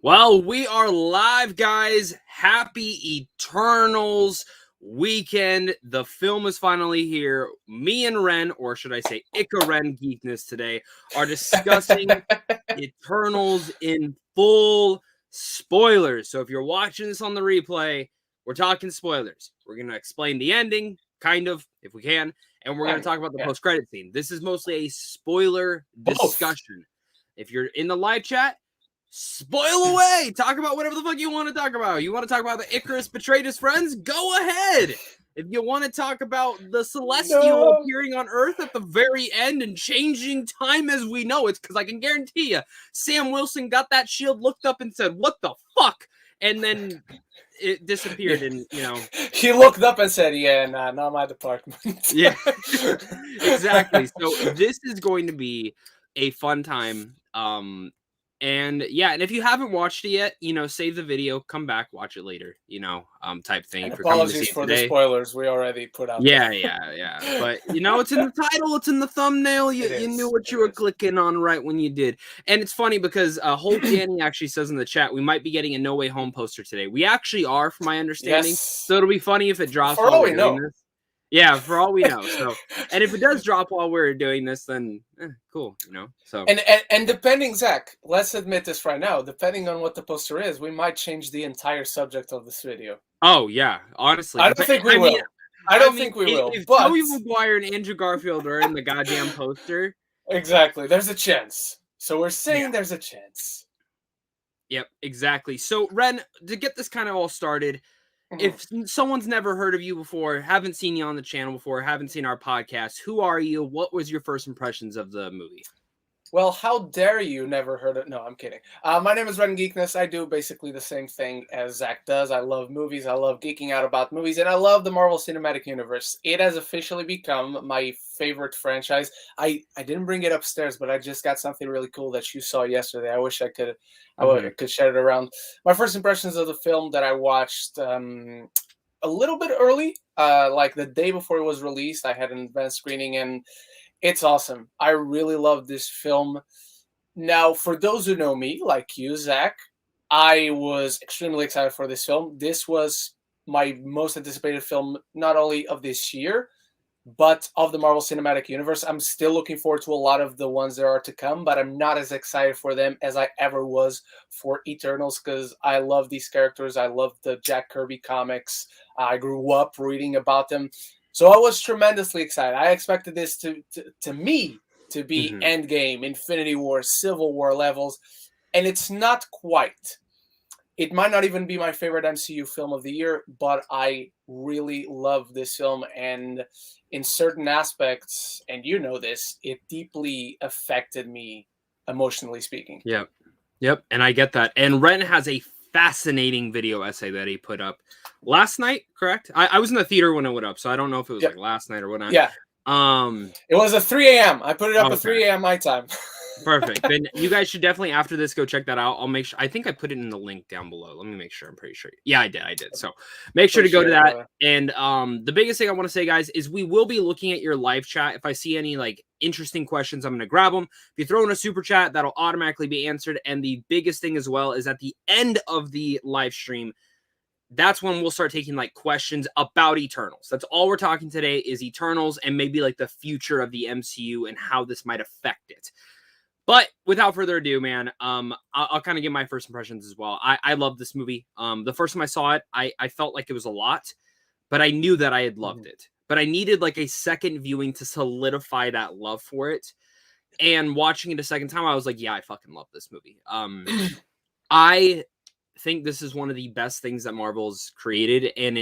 Well, we are live, guys. Happy Eternals weekend. The film is finally here. Me and Ren, or should I say Ikaris Geekness today, are discussing Eternals in full spoilers. So if you're watching this on the replay, we're talking spoilers. We're going to explain the ending, kind of, if we can, and we're going to talk about the post-credit scene. This is mostly a spoiler discussion. If you're in the live chat, spoil away. Talk about whatever the fuck you want to talk about. You want to talk about the Ikaris betrayed his friends? Go ahead. If you want to talk about the Celestial appearing on Earth at the very end and changing time as we know it, because I can guarantee you, Sam Wilson got that shield, looked up and said, "What the fuck?" And then it disappeared. And he looked up and said, "Yeah, nah, not my department." Yeah, exactly. So this is going to be a fun time. And if you haven't watched it yet, save the video, come back, watch it later, type thing. And apologies for the spoilers we already put out. Yeah. But it's in the title, it's in the thumbnail. You knew what you were clicking on right when you did. And it's funny because Hulk Danny actually says in the chat we might be getting a No Way Home poster today. We actually are, from my understanding. Yes. So it'll be funny if it drops. For all we know. Yeah, for all we know. So, and if it does drop while we're doing this, then cool, So and depending, Zach, let's admit this right now. Depending on what the poster is, we might change the entire subject of this video. Oh yeah, honestly, I don't think we will. I don't think we will. If but Tobey Maguire and Andrew Garfield are in the goddamn poster, exactly, there's a chance. So we're saying there's a chance. Yep, exactly. So Ren, to get this kind of all started. If someone's never heard of you before, haven't seen you on the channel before, haven't seen our podcast, who are you? What was your first impressions of the movie? Well, how dare you never heard it? No, I'm kidding. My name is Ren Geekness. I do basically the same thing as Zach does. I love movies. I love geeking out about movies. And I love the Marvel Cinematic Universe. It has officially become my favorite franchise. I didn't bring it upstairs, but I just got something really cool that you saw yesterday. I wish I could share it around. My first impressions of the film that I watched a little bit early, like the day before it was released. I had an advanced screening, and it's awesome. I really love this film. Now, for those who know me, like you, Zach, I was extremely excited for this film. This was my most anticipated film, not only of this year, but of the Marvel Cinematic Universe. I'm still looking forward to a lot of the ones there are to come, but I'm not as excited for them as I ever was for Eternals, because I love these characters. I love the Jack Kirby comics. I grew up reading about them. So I was tremendously excited. I expected this to be Endgame, Infinity War, Civil War levels, and it's not quite. It might not even be my favorite MCU film of the year, but I really love this film, and in certain aspects, and you know this, it deeply affected me emotionally speaking. Yep, and I get that. And Ren has a fascinating video essay that he put up last night, correct? I was in the theater when it went up, so I don't know if it was like last night or whatnot. Yeah. It was at 3 a.m. I put it up at 3 a.m. my time. Perfect. Then you guys should definitely, after this, go check that out. I'll make sure. I think I put it in the link down below. Let me make sure. I'm pretty sure. Yeah, I did. So make sure to go to that. And the biggest thing I want to say, guys, is we will be looking at your live chat. If I see any interesting questions, I'm going to grab them. If you throw in a super chat, that'll automatically be answered. And the biggest thing as well is at the end of the live stream, that's when we'll start taking questions about Eternals. That's all we're talking today is Eternals and maybe the future of the MCU and how this might affect it. But without further ado, man, I'll kind of give my first impressions as well. I love this movie. The first time I saw it, I felt like it was a lot, but I knew that I had loved it. But I needed a second viewing to solidify that love for it. And watching it a second time, I was like, yeah, I fucking love this movie. I think this is one of the best things that Marvel's created. And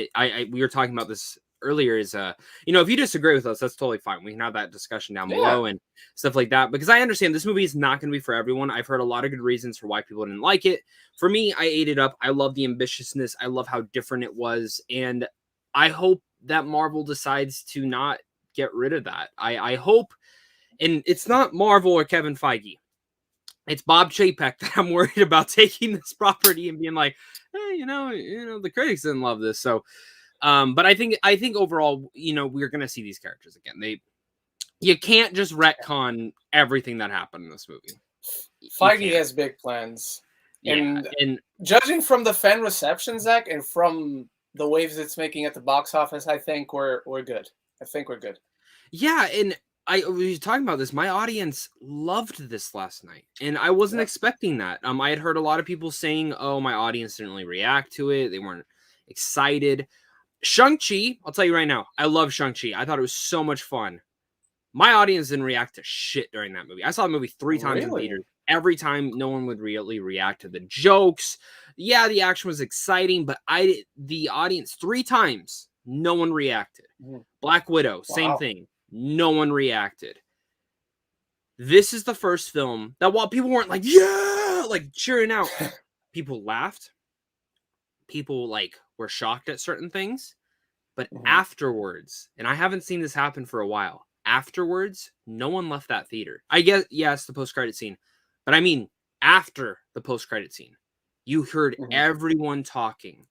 we were talking about this earlier is if you disagree with us, that's totally fine. We can have that discussion down below and stuff like that, because I understand this movie is not going to be for everyone. I've heard a lot of good reasons for why people didn't like it. For me, I ate it up. I love the ambitiousness. I love how different it was, and I hope that Marvel decides to not get rid of that. I hope, and it's not Marvel or Kevin Feige. It's Bob Chapek that I'm worried about taking this property and being like, hey, the critics didn't love this, so. But I think overall, we're going to see these characters again. You can't just retcon everything that happened in this movie. Feige has big plans. Yeah, And and judging from the fan reception, Zach, and from the waves it's making at the box office, I think we're good. I think we're good. yeah, and I was talking about this. My audience loved this last night, and I wasn't Yep. expecting that. I had heard a lot of people saying, "Oh, my audience didn't really react to it. They weren't excited." Shang-Chi, I'll tell you right now, I love Shang-Chi. I thought it was so much fun. My audience didn't react to shit during that movie. I saw the movie 3 times in Really? theaters. Every time, no one would really react to the jokes. Yeah, the action was exciting, but the audience 3 times, no one reacted. Mhm. Black Widow, same Wow. thing. No one reacted. This is the first film that while people weren't like, yeah, like cheering out, people laughed. People like were shocked at certain things. But Mhm. afterwards, and I haven't seen this happen for a while, afterwards, no one left that theater. I guess, yes, the post-credit scene, but I mean, after the post-credit scene, you heard Mhm. everyone talking.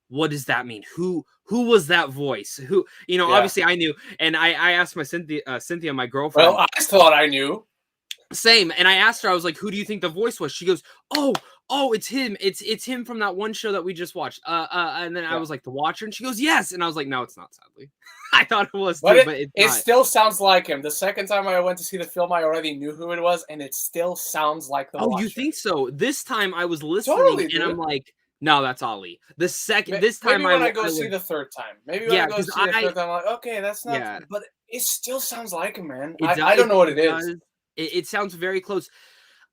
What does that mean? Who was that voice? Who, Yeah. obviously I knew, and I asked my Cynthia, my Well, girlfriend, I thought I knew. same, and I asked her, I was like, "Who do you think the voice was?" She goes, "Oh, it's him. It's him from that one show that we just watched." And then I Yeah. was like, "The Watcher," and she goes, "Yes," and I was like, "No, it's not." Sadly, I thought it was But too, it but it's it not. still sounds like him. The second time I went to see the film, I already knew who it was, and it still sounds like the Oh, you Watcher. think so? This time I was listening, Totally, and I'm dude. like, "No, that's Ali." This time Maybe I when I w- go I see was the third time. Maybe when I yeah, go because see the third time, I'm like, okay, that's not. yeah, But it still sounds like him, man. it does. I don't know what It it is. does. It sounds very close.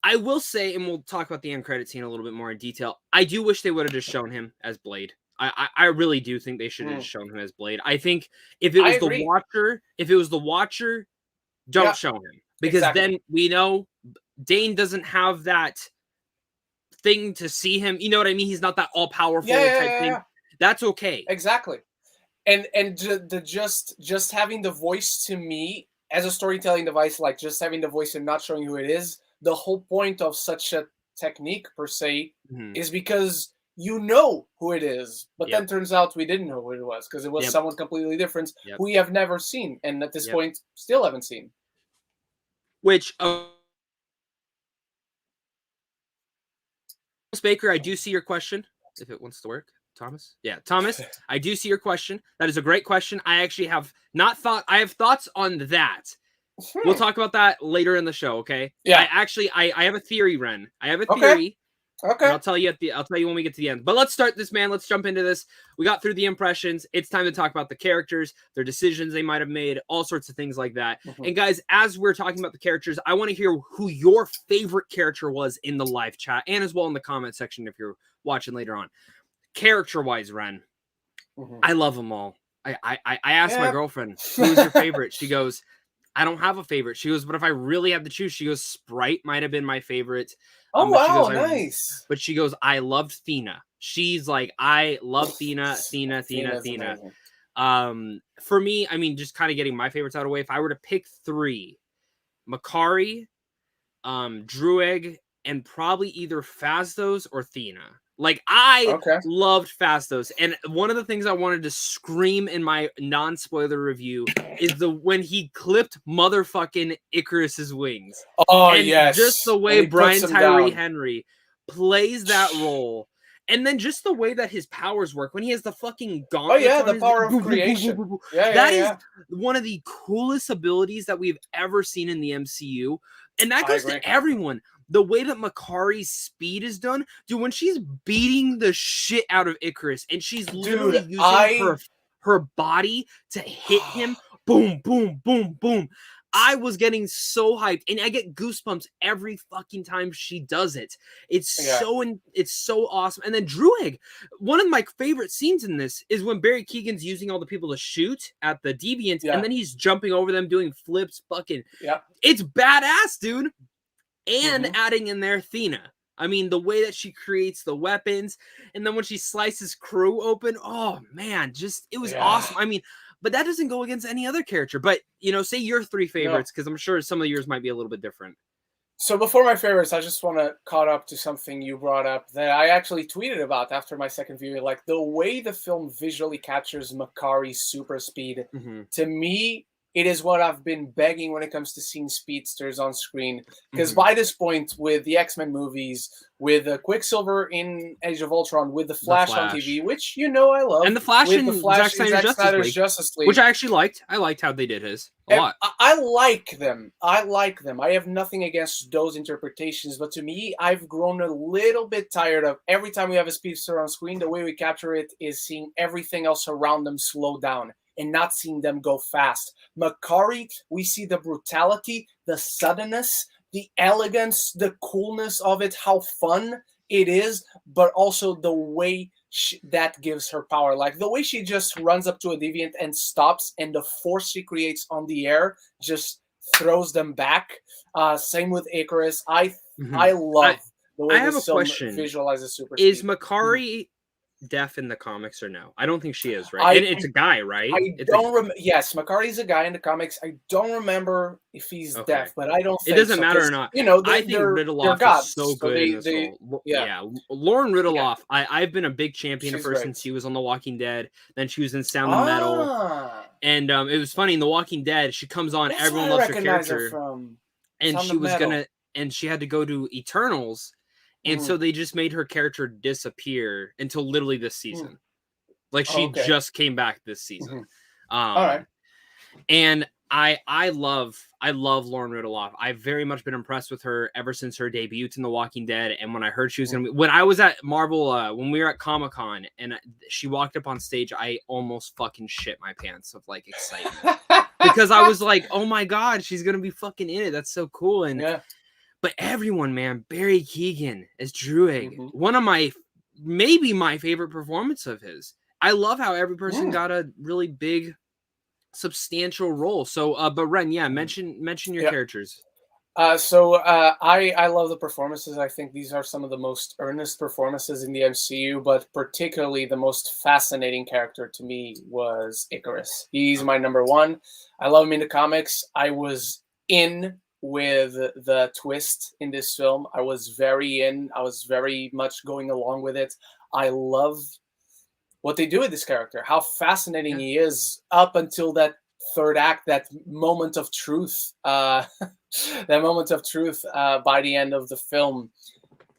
I will say, and we'll talk about the end credit scene a little bit more in detail. I do wish they would have just shown him as Blade. I really do think they should have Mm. just shown him as Blade. I think if it I was the agree. Watcher, don't Yeah, show him because exactly. then we know Dane doesn't have that thing to see him. You know what I mean? He's not that all Yeah, powerful yeah, type yeah, thing. yeah. That's okay. Exactly. And the just having the voice to me as a storytelling device, like just having the voice and not showing who it is, the whole point of such a technique per se Mhm. is because you know who it is. But Yep. then turns out we didn't know who it was because it was Yep. someone completely different Yep. who we have never seen, and at this Yep. point still haven't seen. Which Baker, I do see your question. If it wants to work, Thomas. Yeah, Thomas, I do see your question. That is a great question. I actually have not thought. I have thoughts on that. We'll Hmm. talk about that later in the show. Okay. Yeah. I have a theory, Ren. I have a Okay. theory, and Okay. I'll tell you when we get to the end. But let's start this, man. Let's jump into this. We got through the impressions. It's time to talk about the characters, their decisions they might have made, all sorts of things like that. Mhm. And guys, as we're talking about the characters, I want to hear who your favorite character was in the live chat and as well in the comment section if you're watching later on. Character-wise, Ren, Mhm. I love them all. I asked my Yeah. girlfriend, who's your favorite? She goes, I don't have a favorite. She goes, but if I really had to choose, she goes, Sprite might have been my favorite. Oh But she wow, goes, nice. I loved Thena. She's like, I love Athena's Thena. amazing. For me, I mean, just kind of getting my favorites out of the way. If I were to pick 3, Makari, Druig, and probably either Phastos or Thena. Like I Okay. loved Phastos, and one of the things I wanted to scream in my non-spoiler review is when he clipped motherfucking Ikaris's wings, Oh and just yes. the When way he puts Brian him Tyree down. Henry plays that role. And then just the way that his powers work when he has the fucking Oh gauntlets yeah, on the his power of creation. Yeah, yeah, that is yeah. one of the coolest abilities that we've ever seen in the MCU. And that I goes agree. to everyone. The way that Makari's speed is done, dude, when she's beating the shit out of Ikaris and she's literally Dude, using I her body to hit him, boom, boom, boom, boom. I was getting so hyped, and I get goosebumps every fucking time she does it. yeah. It's so awesome. And then Druig, one of my favorite scenes in this is when Barry Keegan's using all the people to shoot at the Deviants, and Yeah. then he's jumping over them, doing flips, fucking. Yeah. It's badass, dude. And Mhm. adding in there Thena. I mean, the way that she creates the weapons, and then when she slices Crew open, oh man, just it was Yeah. awesome. I mean, but that doesn't go against any other character. But say your 3 No. favorites, because I'm sure some of yours might be a little bit different. So before my favorites, I just want to caught up to something you brought up that I actually tweeted about after my second viewing. Like the way the film visually captures Makari's super speed, Mhm. to me, it is what I've been begging when it comes to seeing speedsters on screen. Because Mhm. by this point, with the X-Men movies, with Quicksilver in Age of Ultron, with the The Flash on TV, Flash. which you know I love, And the Flash with the in Zack Flash in Snyder's Zack Justice Snyder's League, Justice which League. I actually liked. I liked how they did his a And lot. I like them. I like them. I have nothing against those interpretations, but to me, I've grown a little bit tired of every time we have a speedster on screen, the way we capture it is seeing everything else around them slow down and not seeing them go fast. Makari, we see the brutality, the suddenness, the elegance, the coolness of it, how fun it is, but also the way that gives her power. Like the way she just runs up to a deviant and stops, and the force she creates on the air just throws them back. Same with Ikaris. Mhm. I love the I way have a this film question. visualizes super Is speed. Mhm. Makari deaf in the comics or no? I don't think she is, right? I And it's a guy, right? I It's a don't remember. Yes, Makari's a guy in the comics. I don't remember if he's okay. deaf, but I don't It think doesn't so matter or because not. you know I think they're Riddleoff is so gods, so good in this they role. yeah Yeah, Lauren yeah Riddleoff. I've been a big champion of she's her great. since she was on The Walking Dead. Then she was in Sound of Metal, Ah, and it was funny in The Walking Dead. She comes on, that's everyone where I loves her recognize her character, from. and Sound she of was Metal. gonna, and she had to go to Eternals, and Mm-hmm. so they just made her character disappear until literally this Mm. season. Like Oh, she okay. just came back this season. Mm-hmm. All right. Um, and I love Lauren Ridloff. I've very much been impressed with her ever since her debut in The Walking Dead. And when I heard she was gonna be, when I was at Marvel, when we were at Comic-Con and she walked up on stage, I almost fucking shit my pants of like excitement. Because I was like, oh my god, she's gonna be fucking in it. That's so cool. And Yeah. but everyone, man, Barry Keoghan as Druig, Mm-hmm. one of my maybe my favorite performance of his. I love how every person Mm. got a really big substantial role. So, but Ren, yeah, mention your Yeah. characters. I love the performances. I think these are some of the most earnest performances in the MCU, but particularly the most fascinating character to me was Ikaris. He's my number one. I love him in the comics. I was in with the twist in this film. I was very in. I was very much going along with it. I love what they do with this character, how fascinating Yeah. he is up until that third act, that moment of truth, that moment of truth by the end of the film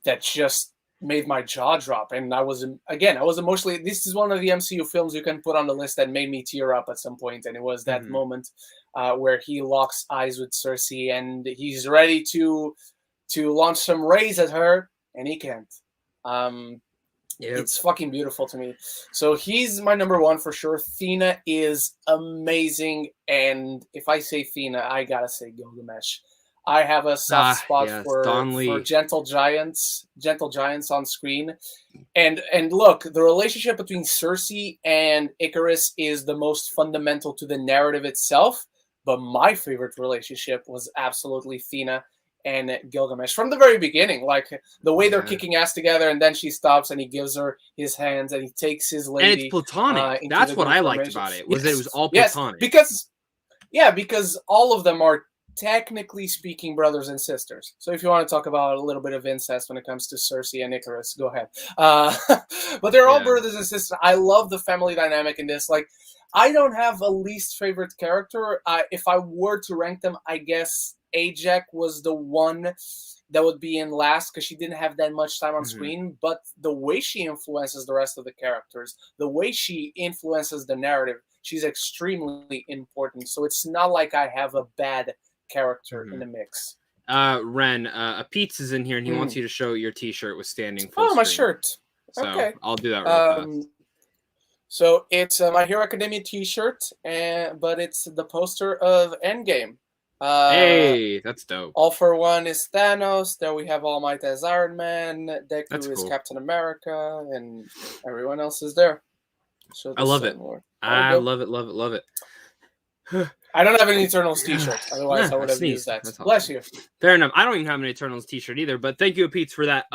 that just made my jaw drop. And I was emotionally. This is one of the MCU films you can put on the list that made me tear up at some point, and it was that Mm-hmm. moment where he locks eyes with Cersei and he's ready to launch some rays at her, and he can't. Um, Yep. it's fucking beautiful to me. So he's my number one for sure. Thena is amazing, and if I say Thena, I gotta say Gilgamesh. I have a soft spot Yes, for Don Lee. gentle giants on screen. And look, the relationship between Cersei and Ikaris is the most fundamental to the narrative itself. But my favorite relationship was absolutely Thena and Gilgamesh from the very beginning. Like the way they're Yeah. kicking ass together, and then she stops and he gives her his hands and he takes his And it's lady platonic. into That's the what group I liked formation. about it. Was that it was all Yes, platonic. because all of them are technically speaking brothers and sisters. So if you want to talk about a little bit of incest when it comes to Cersei and Ikaris, go ahead. But they're all Yeah. brothers and sisters. I love the family dynamic in this. Like, I don't have a least favorite character. If I were to rank them, I guess Ajak was the one that would be in last because she didn't have that much time on Mm-hmm. screen. But the way she influences the rest of the characters, the way she influences the narrative, she's extremely important. So it's not like I have a bad character in the mix. Ren, a Pete's is in here and he wants you to show your T-shirt with standing full Oh, my screen. shirt. So Okay. I'll do that real fast. So it's My Hero Academia T-shirt, but it's the poster of Endgame. Hey, that's dope. All for One is Thanos. There we have All Might as Iron Man. Deku That's is cool. Captain America, and everyone else is there. So I love it. I love it, love it, love it. I don't have an Eternals T-shirt. Otherwise, I would have used that. That's awesome. Bless you. Fair enough. I don't even have an Eternals T-shirt either, but thank you, Pete, for that.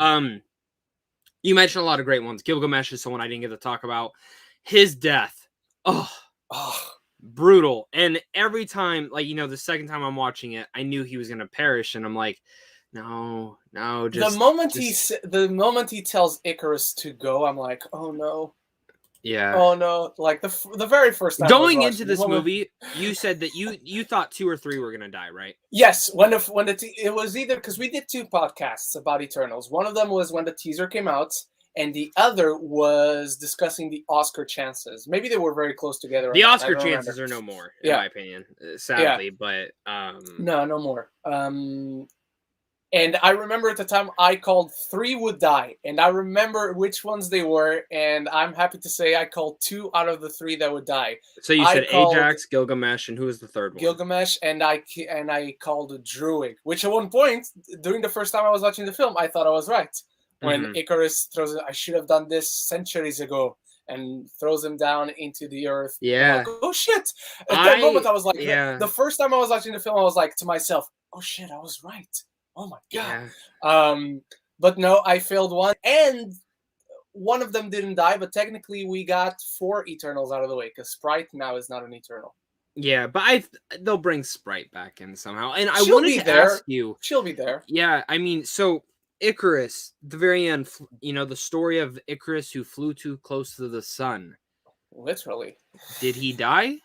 You mentioned a lot of great ones. Gilgamesh is someone I didn't get to talk about. His death, brutal. And every time, like, the second time I'm watching it, I knew he was gonna perish, and I'm like, no, just the moment he tells Ikaris to go, I'm like, oh no. Yeah. Oh no! Like the very first time I was Going into watching this movie, you said that you thought 2 or 3 were gonna die, right? Yes, it was either because we did two podcasts about Eternals. One of them was when the teaser came out, and the other was discussing the Oscar chances. Maybe they were very close together or The not. I Oscar don't remember. chances are no more, in Yeah, my opinion, yeah. sadly, but, No, no more. And I remember at the time I called three would die, and I remember which ones they were, and I'm happy to say I called two out of the three that would die. so you I said called Ajax, Gilgamesh, and who was the 3rd one? Gilgamesh, and I called Druid, which at one point during the first time I was watching the film, I thought I was right. When Mhm. Ikaris throws it, I should have done this centuries ago, and throws him down into the earth. I'm like, Yeah. oh shit! At that moment, I was like, Yeah. the first time I was watching the film, I was like to myself, oh shit, I was right. Oh my god. Yeah. But no, I failed one, and one of them didn't die. But technically, we got 4 Eternals out of the way because Sprite now is not an Eternal. Yeah, but they'll bring Sprite back in somehow, and I She'll wanted be to ask there. you. She'll be there. Yeah, I mean, so Ikaris, the very end, the story of Ikaris who flew too close to the sun. Literally. Did he die?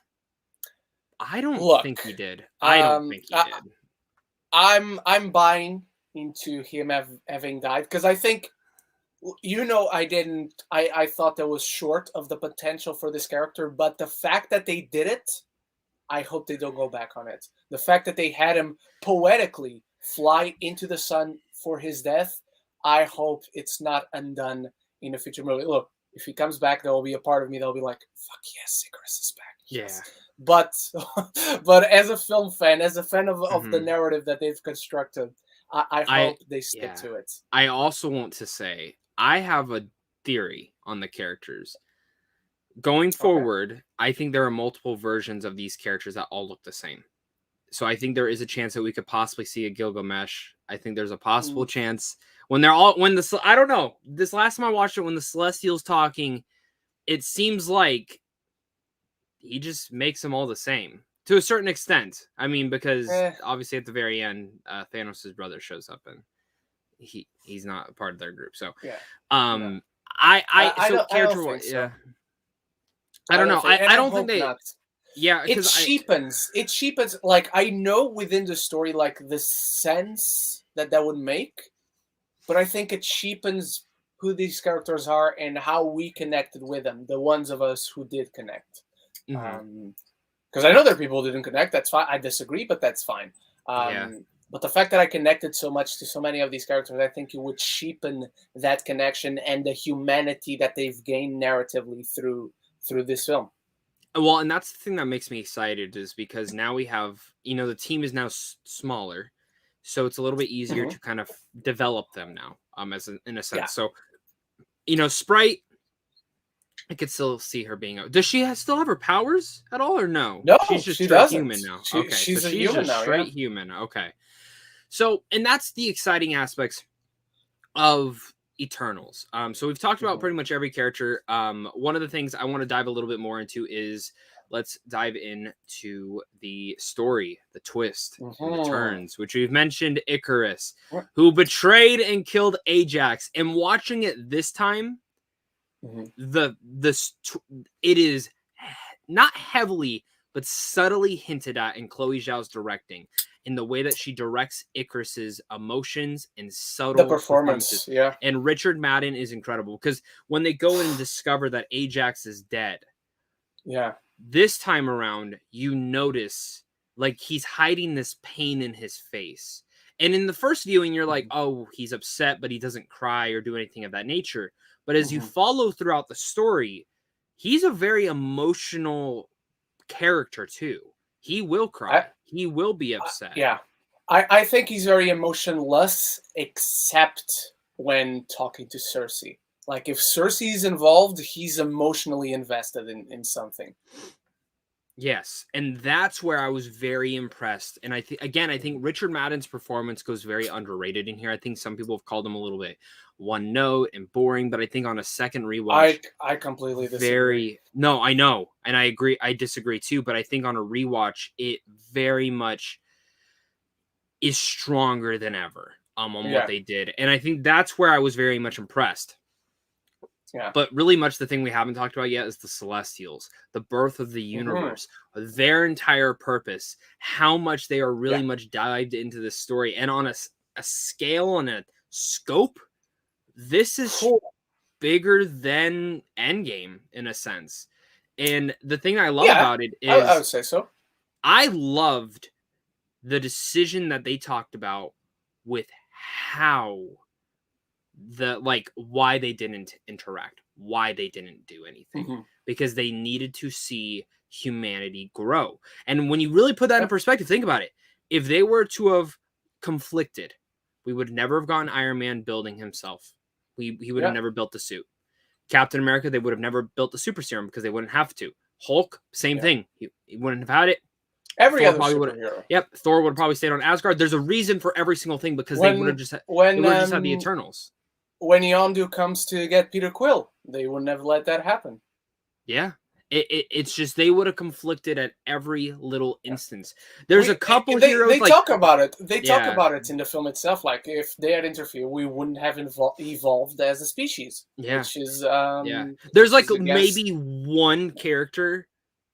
I don't Look, think he did. I don't think he I, did. I'm buying into him having died because I think I thought that was short of the potential for this character, but the fact that they did it, I hope they don't go back on it. The fact that they had him poetically fly into the sun for his death, I hope it's not undone in a future movie. Look, if he comes back, there will be a part of me that will be like, "Fuck yes, Ikaris is back." Yes. Yeah. But but as a film fan, as a fan of the Mhm. narrative that they've constructed, I hope they stick to it. I also want to say I have a theory on the characters. Going Okay. forward, I think there are multiple versions of these characters that all look the same. So I think there is a chance that we could possibly see a Gilgamesh. I think there's a possible Mm, chance when they're all when the I don't know. This last time I watched it, when the Celestials talking, it seems like he just makes them all the same to a certain extent. I mean, because eh, obviously at the very end, Thanos' brother shows up and he's not a part of their group. So, yeah. No. um, I so I don't character think yeah, so. I I don't don't know. think, and I I don't think hope they not. yeah It because I cheapens. It cheapens. Like I know within the story, like the sense that would make, but I think it cheapens who these characters are and how we connected with them. The ones of us who did connect. mhm, Because I know there are people who didn't connect. That's fine. I disagree, but that's fine. yeah. But the fact that I connected so much to so many of these characters, I think it would cheapen that connection and the humanity that they've gained narratively through this film. Well, and that's the thing that makes me excited is because now we have, the team is now smaller, so it's a little bit easier Mhm. to kind of develop them now, in a Yeah. sense. So, Sprite, I could still see her being. Does she still have her powers at all, or no? She's No, just she straight doesn't. human now. She Okay, so she's a she's human just now. Yeah. straight human. Okay, so and that's the exciting aspects of Eternals. So we've talked about Mhm. pretty much every character. One of the things I want to dive a little bit more into is let's dive into the story, the twist, and the Mhm. turns, which we've mentioned Ikaris, who betrayed and killed Ajax. And watching it this time, Mhm. it is not heavily but subtly hinted at in Chloe Zhao's directing, in the way that she directs Ikaris's emotions and The subtle performances. performance. Yeah. And Richard Madden is incredible because when they go in and discover that Ajax is dead, Yeah. this time around, you notice like he's hiding this pain in his face. And in the first viewing, you're like, Mhm. oh, he's upset, but he doesn't cry or do anything of that nature. But as you Mhm. follow throughout the story, he's a very emotional character too. He will I, cry. He will be upset. yeah. I think he's very emotionless, except when talking to Cersei. Like if Cersei's involved, he's emotionally invested in something. Yes, and that's where I was very impressed. And I think Mhm. Richard Madden's performance goes very underrated in here. I think some people have called him a little bit one note and boring, but I think on a second rewatch, I completely disagree. very no, I know, and I agree. I disagree too, but I think on a rewatch, it very much is stronger than ever on what Yeah. they did, and I think that's where I was very much impressed. Yeah. But really much the thing we haven't talked about yet is the Celestials, the birth of the universe, their entire purpose, how much they are really much dived into this story. And on a scale and a scope, this is bigger than Endgame in a sense. And the thing I love about it is I would say so. I loved the decision that they talked about with how why they didn't interact, why they didn't do anything, because they needed to see humanity grow. And when you really put that in perspective, think about it. If they were to have conflicted, we would never have gotten Iron Man building himself. He would have never built the suit. Captain America, they would have never built the super serum because they wouldn't have to. Hulk, same thing. He wouldn't have had it. Every other superhero. Yep, Thor would have probably stayed on Asgard. There's a reason for every single thing because they would have just had the Eternals. When Yondu comes to get Peter Quill, they would never let that happen. Yeah. It's just they would have conflicted at every little instance. There's a couple heroes. They talk about it. They talk about it in the film itself. Like if they had interfered, we wouldn't have evolved as a species. Yeah, which is There's like maybe one character.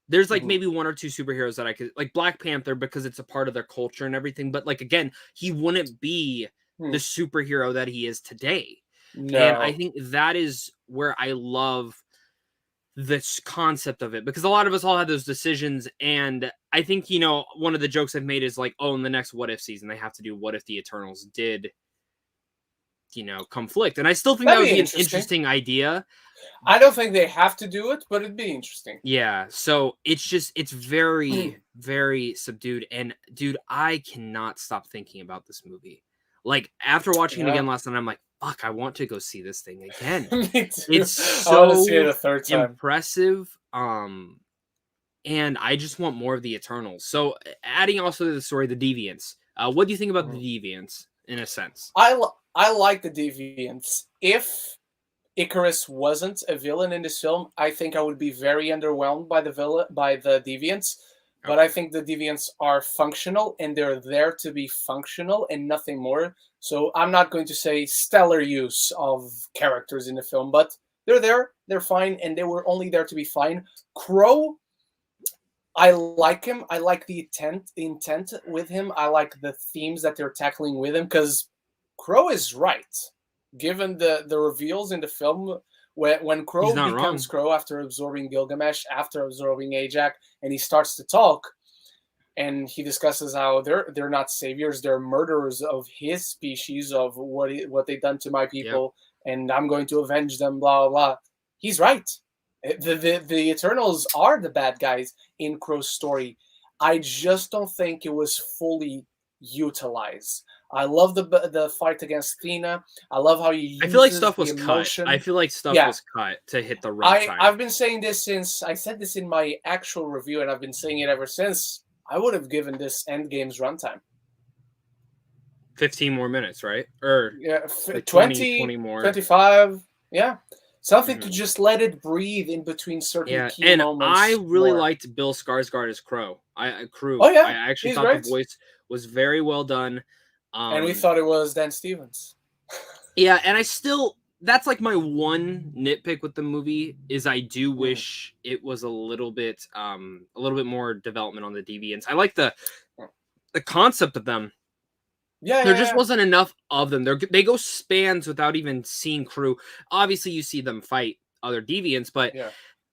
There's like maybe one or two superheroes that I could like Black Panther because it's a part of their culture and everything. But like again, he wouldn't be the superhero that he is today. No. And I think that is where I love this concept of it, because a lot of us all had those decisions, and I think, you know, one of the jokes I've made is like, oh, in the next What If season, they have to do what if the Eternals did, you know, conflict. And I still think that would be an interesting idea. I don't think they have to do it, but it'd be interesting. Yeah, so it's very, very subdued. And dude, I cannot stop thinking about this movie. Like, after watching it again last night, I'm like, fuck, I want to go see this thing again. Me too. It's so I want to see it a third time. Impressive. And I just want more of the Eternals. So, adding also to the story, the Deviants. What do you think about the Deviants, in a sense? I like the Deviants. If Ikaris wasn't a villain in this film, I think I would be very underwhelmed by the Deviants. But I think the Deviants are functional, and they're there to be functional and nothing more. So I'm not going to say stellar use of characters in the film, but they're there, they're fine, and they were only there to be fine. Crow, I like him. I like the intent with him. I like the themes that they're tackling with him, because Crow is right. Given the reveals in the film, when Crow becomes Crow after absorbing Gilgamesh, after absorbing Ajax, and he starts to talk, and he discusses how they're not saviors, they're murderers of his species, of what they've done to my people, and I'm going to avenge them, blah, blah, blah. He's right. The Eternals are the bad guys in Crow's story. I just don't think it was fully utilized. I love the fight against Athena. I love how you. I feel like stuff was cut. I feel like stuff was cut to hit the runtime. I've been saying this since I said this in my actual review, and I've been saying it ever since. I would have given this Endgame's runtime 15 more minutes, right? Or like 20 more, 25. Yeah, something to just let it breathe in between certain key moments. And I really liked Bill Skarsgård as Crow. I actually thought the voice was very well done. And we thought it was Dan Stevens. Yeah, and that's like my one nitpick with the movie is I do wish it was a little bit more development on the Deviants. I like the concept of them. Yeah, there just wasn't enough of them. They go spans without even seeing Crew. Obviously, you see them fight other Deviants, but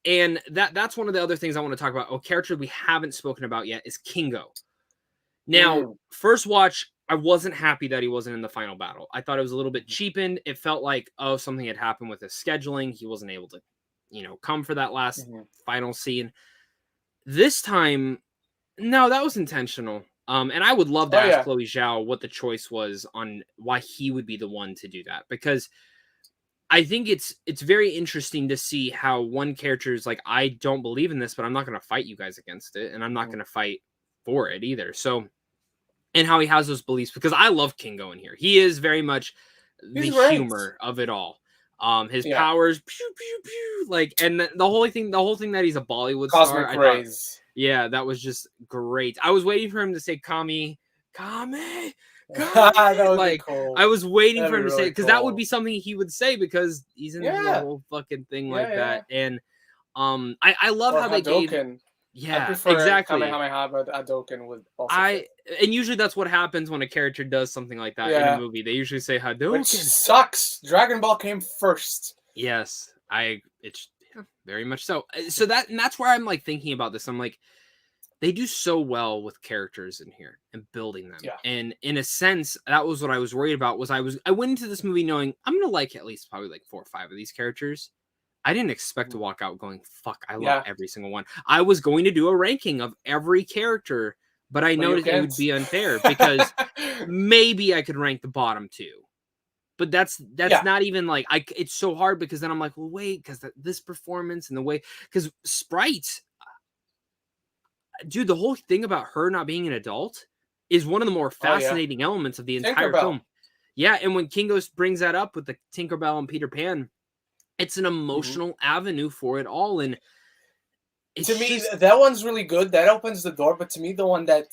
and that's one of the other things I want to talk about. A character we haven't spoken about yet is Kingo. Now, first watch, I wasn't happy that he wasn't in the final battle. I thought it was a little bit cheapened. It felt like, something had happened with his scheduling. He wasn't able to, come for that last final scene. This time, no, that was intentional. And I would love to ask Chloe Zhao what the choice was on why he would be the one to do that. Because I think it's very interesting to see how one character is like, I don't believe in this, but I'm not going to fight you guys against it. And I'm not going to fight for it either. So, and how he has those beliefs, because I love Kingo in here. He is very much the humor of it all. His powers, pew, pew, pew, like, and the whole thing that he's a Bollywood Cosmic star. Rays. Yeah, that was just great. I was waiting for him to say Kami, That would be Like, cool. I was waiting That'd for be him to say really it because that would cool. be something he would say because he's into the Yeah. whole fucking thing Yeah, like yeah. that. And I love Or how they gave Hadouken. I yeah, prefer exactly. Kamehameha, but Hadouken would also I fit. and usually that's what happens when a character does something like that in a Yeah. movie. They usually say Which Hadouken. sucks. Dragon Ball came first. Yes, it's yeah, very much so. So that's where I'm like thinking about this. I'm like, they do so well with characters in here and building them. Yeah. And in a sense, that was what I was worried about. I went into this movie knowing I'm gonna like at least probably like 4 or 5 of these characters. I didn't expect to Mhm. walk out going, "Fuck, I love Yeah. every single one." I was going to do a ranking of every character, but I But you noticed it can't. would be unfair because maybe I could rank the bottom two. But that's Yeah. not even like it's so hard because then I'm like, well, wait, because this performance and the way because Sprite, dude, the whole thing about her not being an adult is one of the more Oh yeah. fascinating elements of the entire Tinkerbell. film. Yeah, and when Kingo brings that up with the Tinkerbell and Peter Pan, it's an Mhm. emotional avenue for it all, and To it's me, just that one's really good. That opens the door. But to me, the one that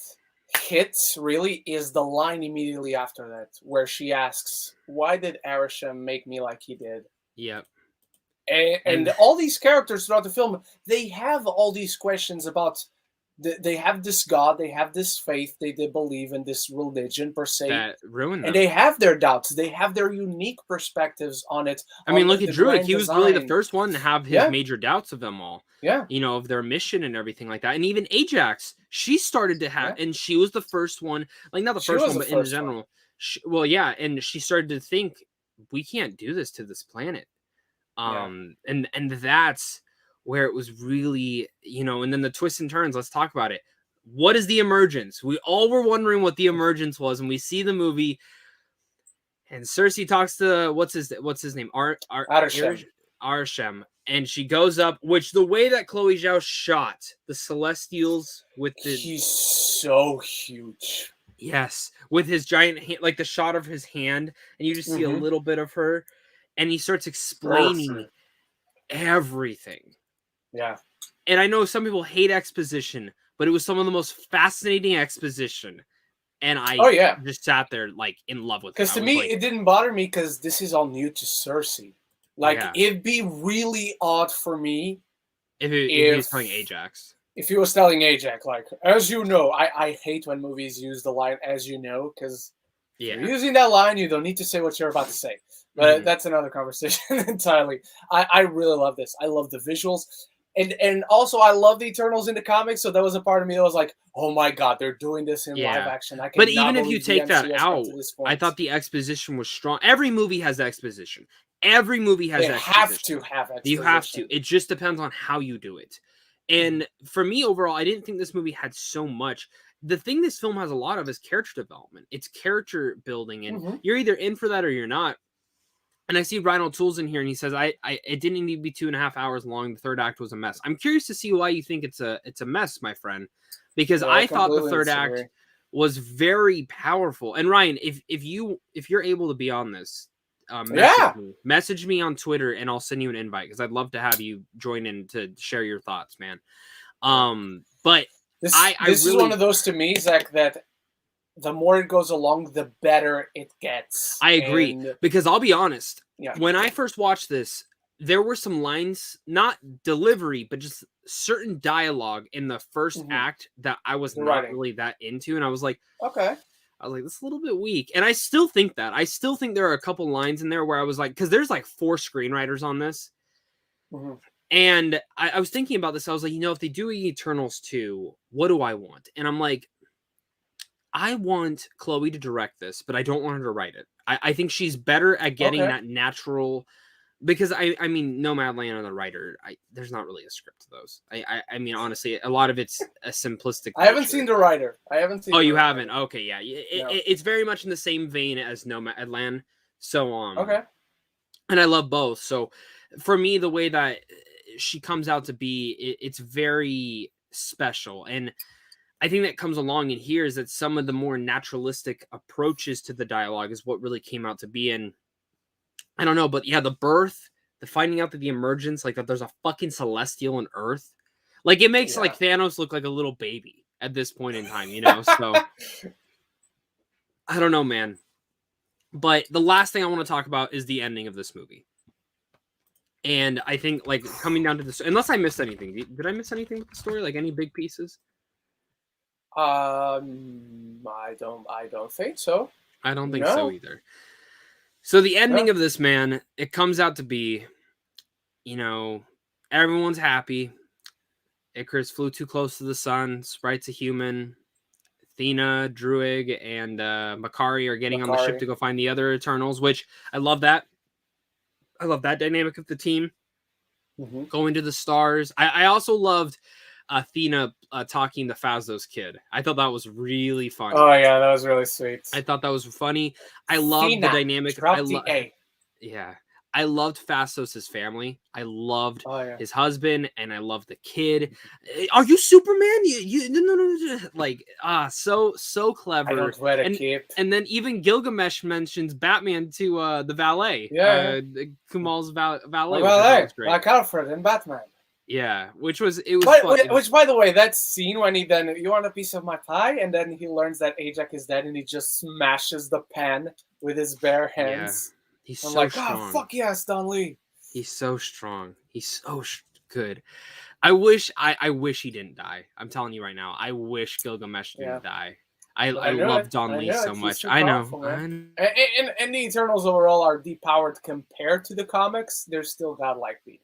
hits really is the line immediately after that, where she asks, "Why did Arishem make me like he did?" yeah, And and all these characters throughout the film, they have all these questions about. They have this God, they have this faith, they believe in this religion per se, that ruined and them. they have their doubts. They have their unique perspectives on it, I mean, on look at the Druid. grand He was really the design. first one to have his Yeah, major doubts of them all. yeah, You know, of their mission and everything like that. And even Ajax, she started to have, yeah. and she was the first one, like not the She first was one, the but in first one. general. Well, yeah, and she started to think we can't do this to this planet. Yeah. And that's where it was really, and then the twists and turns. Let's talk about it. What is the emergence? We all were wondering what the emergence was, and we see the movie, and Cersei talks to what's his name? Arishem. Arshem, and she goes up, which the way that Chloe Zhao shot the Celestials with the He's so huge. yes, with his giant hand, like the shot of his hand, and you just see a Mm-hmm. little bit of her, and he starts explaining Perfect. everything. Yeah. And I know some people hate exposition, but it was some of the most fascinating exposition. And Oh I yeah. just sat there like in love with it. Because I to was me, like, it didn't bother me because this is all new to Cersei. Like yeah, it'd be really odd for me if he if was telling Ajax. if he was telling Ajax, like, as you know, I hate when movies use the line "as you know" because if you're Yeah. using that line, you don't need to say what you're about to say. But Mhm. that's another conversation entirely. I really love this. I love the visuals. And also I love the Eternals in the comics, so that was a part of me that was like, oh my god, they're doing this in live Yeah. action. I But cannot even if you believe the take that MCU has come out, to this I point. thought the exposition was strong. Every movie has exposition. Every movie has They have exposition. to have You have to. exposition. It just depends on how you do it. Mhm. And for me overall, I didn't think this movie had so much. The thing this film has a lot of is character development. It's character building, and Mhm. you're either in for that or you're not. And I see Ryan O'Toole's in here, and he says, it didn't need to be 2.5 hours long. The third act was a mess." I'm curious to see why you think it's a mess, my friend, because Yeah, I I thought the completely third act disagree. was very powerful. And Ryan, if you're able to be on this, Yeah. message me on Twitter, and I'll send you an invite because I'd love to have you join in to share your thoughts, man. Yeah. But This I this is one really of those to me, Zach, that the more it goes along, the better it gets. I agree And because I'll be honest. yeah. When I first watched this, there were some lines, not delivery, but just certain dialogue in the first Mhm. act that I was The not writing. really that into, and Okay. this is a little bit weak, and I still think that. I still think there are a couple lines in there where I was like, because there's like 4 screenwriters on this, Mhm. and I was thinking about this. I was like, if they do Eternals 2, what do I want? And I'm like, I want Chloe to direct this, but I don't want her to write it. I think she's better at getting Okay. that natural because I mean Nomadland and the writer, there's not really a script to those. I mean honestly, a lot of it's a simplistic I haven't nature. seen the writer. I haven't seen Oh, the you writer. haven't? Okay, yeah. No. It's very much in the same vein as Nomadland. So Okay. and I love both. So for me, the way that she comes out to be, it's very special. And I think that comes along in here is that some of the more naturalistic approaches to the dialogue is what really came out to be. And I don't know, but yeah, the birth, the finding out that the emergence, like that there's a fucking celestial on Earth, like it makes Yeah. like Thanos look like a little baby at this point in time, So I don't know, man. But the last thing I want to talk about is the ending of this movie. And I think, like, coming down to this, unless I missed anything, did I miss anything with the story? Like, any big pieces? I don't think so. I don't think so No, either. So the ending no. of this, man, it comes out to be, you know, everyone's happy. Ikaris flew too close to the sun. Sprite's a human. Athena, Druig, and Makari are getting on the ship Makari. to go find the other Eternals, which I love that. I love that dynamic of the team Mm-hmm. going to the stars. I also loved Athena talking to Phastos' kid. I thought that was really funny. Oh yeah, that was really sweet. I thought that was funny. I loved the Athena, dynamic. drop the A. Yeah. I loved Phastos' family. I loved Oh yeah. his husband, and I loved the kid. Are you Superman? No. Like, so clever. I don't wear a cape. And then even Gilgamesh mentions Batman to the valet. Yeah. Kumal's valet. Valet, like Alfred in Batman. Yeah, it was fun. Which, by the way, that scene when he then, you want a piece of my pie, and then he learns that Ajax is dead, and he just smashes the pan with his bare hands. Yeah. He's I'm so like, strong. oh, fuck yes, Don Lee. He's so strong. He's so good. I wish he didn't die. I'm telling you right now. I wish Gilgamesh didn't die. I love Don Lee so much. I know. And the Eternals overall are depowered compared to the comics. They're still godlike beings.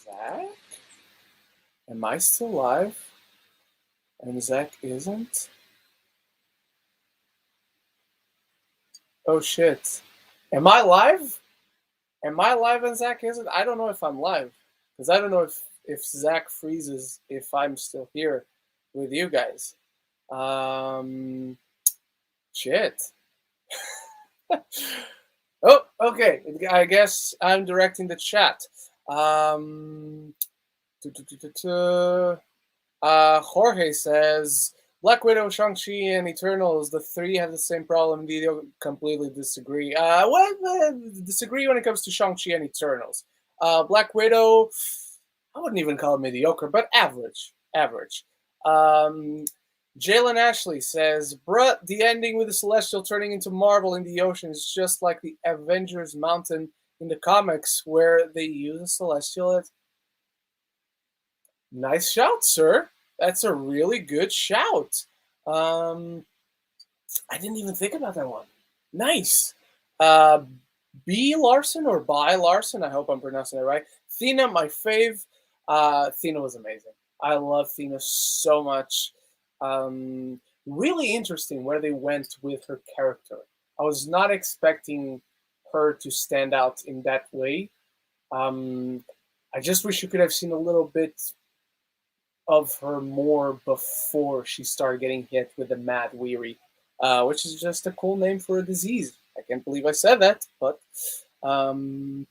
Zach? Am I still alive? And Zach isn't? Oh shit. Am I live? Am I live and Zach isn't? I don't know if I'm live. Because I don't know if Zach freezes if I'm still here with you guys. Shit. Oh, okay. I guess I'm directing the chat. Jorge says Black Widow, Shang-Chi, and Eternals, the three have the same problem. Indeed, I completely disagree. Disagree when it comes to Shang-Chi and Eternals. Black Widow, I wouldn't even call it mediocre, but average. Jalen Ashley says, bruh, the ending with the Celestial turning into marble in the ocean is just like the Avengers Mountain in the comics where they use a Celestial as... Nice shout, sir. That's a really good shout. I didn't even think about that one. Nice. B. Larson or By Larson, I hope I'm pronouncing it right. Thena, my fave. Thena was amazing. I love Thena so much. Really interesting where they went with her character. I was not expecting her to stand out in that way. I just wish you could have seen a little bit of her more before she started getting hit with the Mad Weary, which is just a cool name for a disease. I can't believe I said that, but you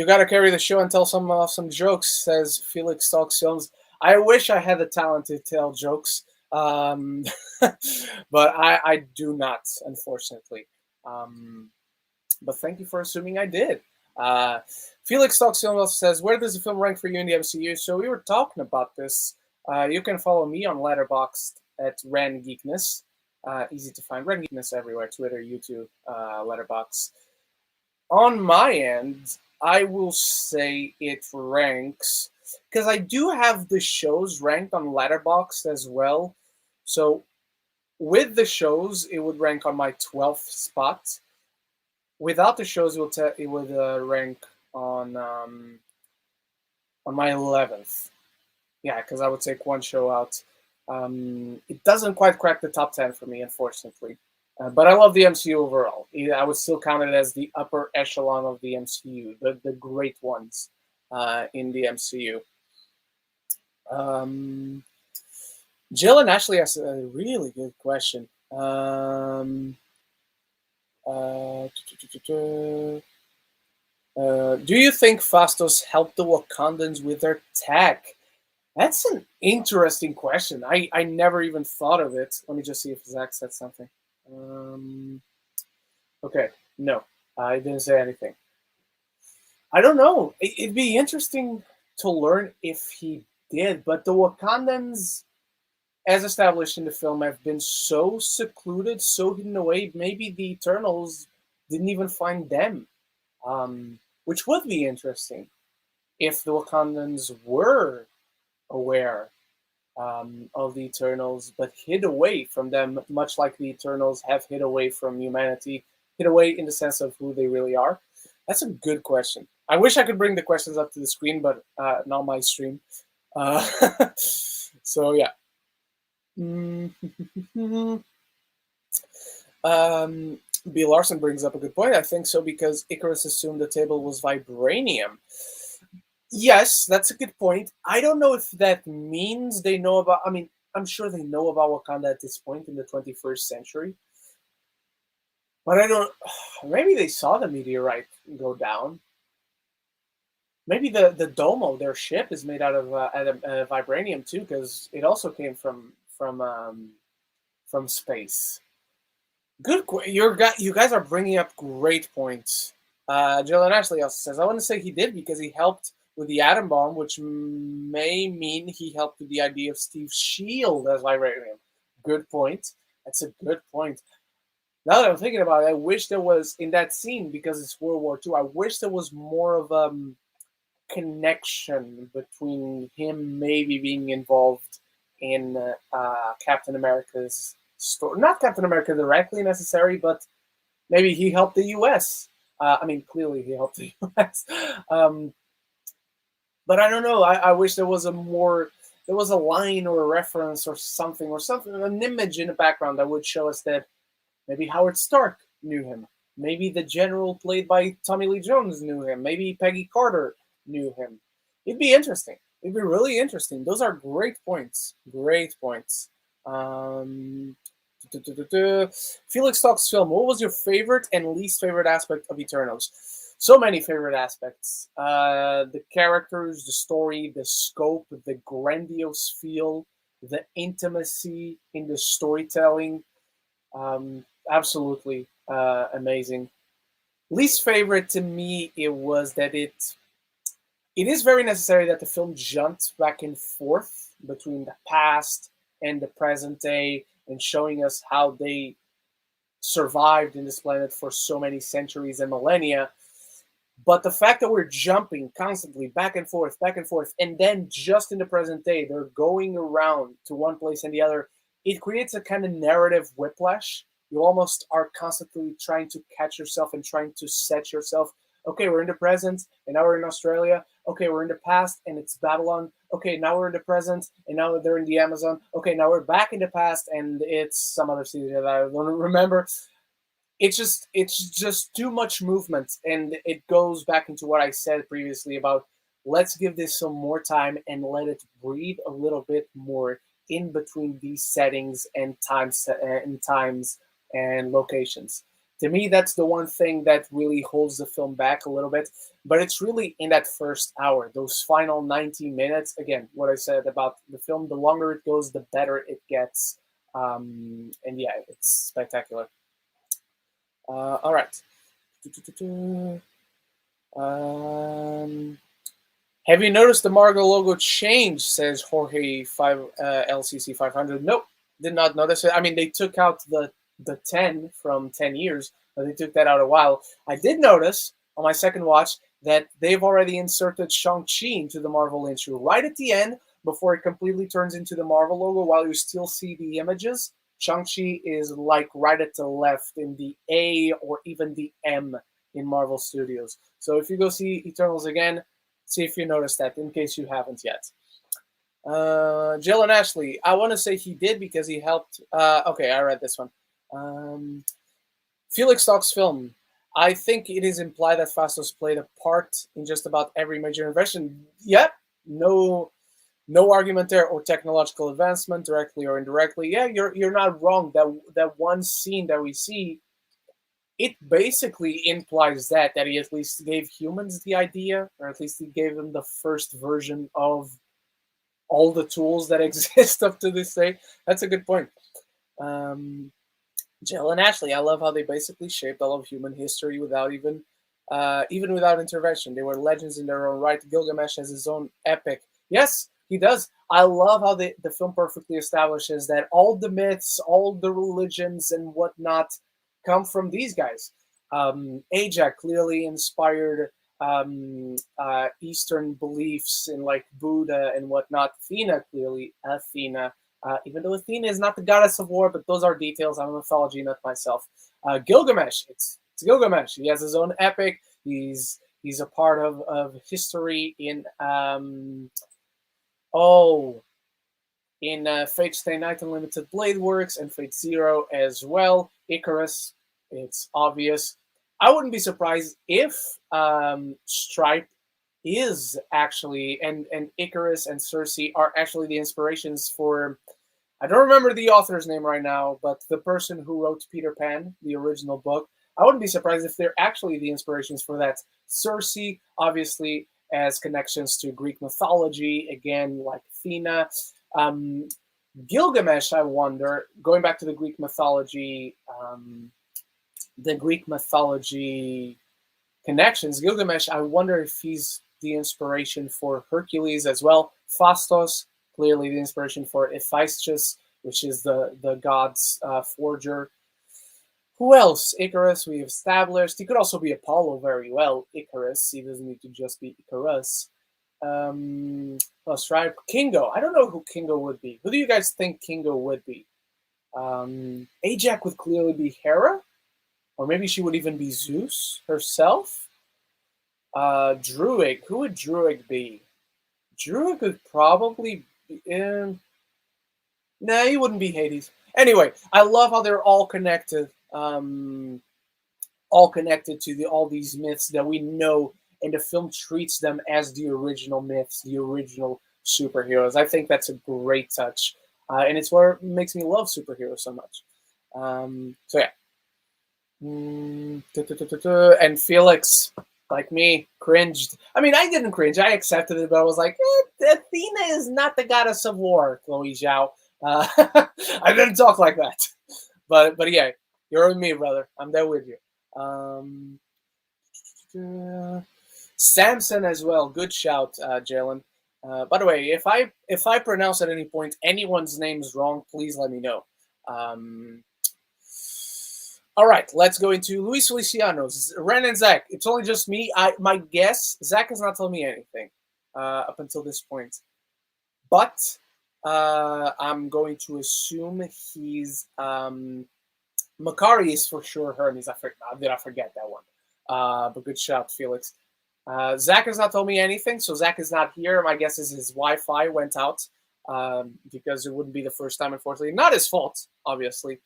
gotta carry the show and tell some jokes, says Felix Talks Films. I wish I had the talent to tell jokes, but I do not, unfortunately. But thank you for assuming I did. Felix Talks Films says, where does the film rank for you in the MCU? So we were talking about this. You can follow me on Letterboxd at Ren Geekness. Easy to find. Ren Geekness everywhere. Twitter, YouTube, Letterboxd. On my end, I will say it ranks, because I do have the shows ranked on Letterboxd as well. So with the shows, it would rank on my 12th spot. Without the shows, it would rank on my 11th. Yeah, because I would take one show out. It doesn't quite crack the top 10 for me, unfortunately. But I love the MCU overall. I would still count it as the upper echelon of the MCU, the great ones in the MCU. Jill and Ashley asked a really good question. Do you think Fastos helped the Wakandans with their tech? That's an interesting question. I never even thought of it. Let me just see if Zach said something. Um, okay, no, I didn't say anything. I don't know. It'd be interesting to learn if he did, but the Wakandans, as established in the film, have been so secluded, so hidden away. Maybe the Eternals didn't even find them, which would be interesting if the Wakandans were aware of the Eternals, but hid away from them, much like the Eternals have hid away from humanity, hid away in the sense of who they really are. That's a good question. I wish I could bring the questions up to the screen, but not my stream. Uh, so yeah. B. Larson brings up a good point. I think so because Ikaris assumed the table was vibranium. Yes, that's a good point. I don't know if that means they know about. I mean, I'm sure they know about Wakanda at this point in the 21st century. But I don't. Maybe they saw the meteorite go down. Maybe the Domo, their ship, is made out of vibranium too, because it also came from space. Good. You guys are bringing up great points. Jalen Ashley also says, I want to say he did because he helped with the atom bomb, which may mean he helped with the idea of Steve's shield as vibranium. Good point. That's a good point. Now that I'm thinking about it, I wish there was, in that scene, because it's World War II, I wish there was more of a connection between him maybe being involved in Captain America's story. Not Captain America directly necessarily, but maybe he helped the U.S. I mean, clearly he helped the U.S. But I don't know. I wish there was there was a line or a reference or something, an image in the background that would show us that maybe Howard Stark knew him. Maybe the general played by Tommy Lee Jones knew him. Maybe Peggy Carter knew him. It'd be interesting. It'd be really interesting. Those are great points. Great points. Felix talks film. What was your favorite and least favorite aspect of Eternals? So many favorite aspects. The characters, the story, the scope, the grandiose feel, the intimacy in the storytelling. Absolutely amazing. Least favorite to me, it was that it is very necessary that the film jumped back and forth between the past and the present day and showing us how they survived in this planet for so many centuries and millennia. But the fact that we're jumping constantly back and forth, and then just in the present day, they're going around to one place and the other, it creates a kind of narrative whiplash. You almost are constantly trying to catch yourself and trying to set yourself. Okay, we're in the present, and now we're in Australia. Okay, we're in the past, and it's Babylon. Okay, now we're in the present, and now they're in the Amazon. Okay, now we're back in the past, and it's some other city that I don't remember. It's just too much movement, and it goes back into what I said previously about let's give this some more time and let it breathe a little bit more in between these settings and times and locations. To me, that's the one thing that really holds the film back a little bit. But it's really in that first hour, those final 90 minutes. Again, what I said about the film, the longer it goes, the better it gets. And yeah, it's spectacular. All right. Have you noticed the Marvel logo change? Says Jorge LCC 500. Nope, did not notice it. I mean, they took out the 10 from 10 years, but they took that out a while. I did notice on my second watch that they've already inserted Shang-Chi into the Marvel intro right at the end before it completely turns into the Marvel logo. While you still see the images, Shang-Chi is like right at the left in the A or even the M in Marvel Studios. So if you go see Eternals again, see if you notice that in case you haven't yet. Jalen Ashley, I want to say he did because he helped. Okay, I read this one. Felix talks film. I think it is implied that Fastos played a part in just about every major invention. Yep, no argument there, or technological advancement, directly or indirectly. Yeah, you're not wrong. That one scene that we see, it basically implies that he at least gave humans the idea, or at least he gave them the first version of all the tools that exist up to this day. That's a good point. Jill and Ashley, I love how they basically shaped all of human history without even without intervention. They were legends in their own right. Gilgamesh has his own epic. Yes, he does. I love how the film perfectly establishes that all the myths, all the religions, and whatnot come from these guys. Ajax clearly inspired Eastern beliefs in like Buddha and whatnot. Athena, even though Athena is not the goddess of war, but those are details. I'm a mythology nut myself. Gilgamesh, it's Gilgamesh. He has his own epic. He's a part of history in Fate Stay Night Unlimited Blade Works and Fate Zero as well. Ikaris, it's obvious. I wouldn't be surprised if Stripe is actually, and Ikaris and Circe are actually the inspirations for, I don't remember the author's name right now, but the person who wrote Peter Pan, the original book. I wouldn't be surprised if they're actually the inspirations for that. Circe, obviously, has connections to Greek mythology, again, like Athena. Gilgamesh, I wonder, going back to the Greek mythology connections, Gilgamesh, I wonder if he's the inspiration for Hercules as well. Phastos, clearly the inspiration for Hephaestus, which is the god's forger. Who else? Ikaris, we've established. He could also be Apollo very well. Ikaris, he doesn't need to just be Ikaris. Stripe. Kingo. I don't know who Kingo would be. Who do you guys think Kingo would be? Ajax would clearly be Hera. Or maybe she would even be Zeus herself. Druid. Who would Druid be? Druid could probably be in... Nah, he wouldn't be Hades. Anyway, I love how they're all connected. All connected to all these myths that we know, and the film treats them as the original myths, the original superheroes. I think that's a great touch, and it's what makes me love superheroes so much. So yeah. And Felix, like me, cringed. I mean, I didn't cringe. I accepted it, but I was like, Athena is not the goddess of war, Chloe Zhao. I didn't talk like that. But yeah, you're with me, brother. I'm there with you. Samson as well. Good shout, Jalen. By the way, if I pronounce at any point anyone's name's wrong, please let me know. All right, let's go into Luis Feliciano's. Ren and Zach. It's only just me. My guess, Zach has not told me anything up until this point. But I'm going to assume he's... Makari is for sure Hermes. Did I forget that one? But good shout, Felix. Zach has not told me anything, so Zach is not here. My guess is his Wi-Fi went out because it wouldn't be the first time, unfortunately. Not his fault, obviously.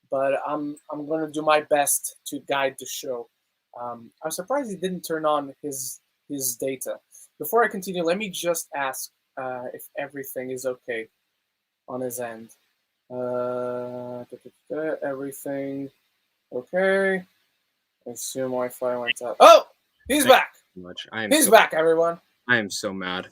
But I'm going to do my best to guide the show. I'm surprised he didn't turn on his data. Before I continue, let me just ask if everything is okay on his end. Everything okay. I assume Wi-Fi went out. Oh, he's back. He's back, everyone. I am so mad.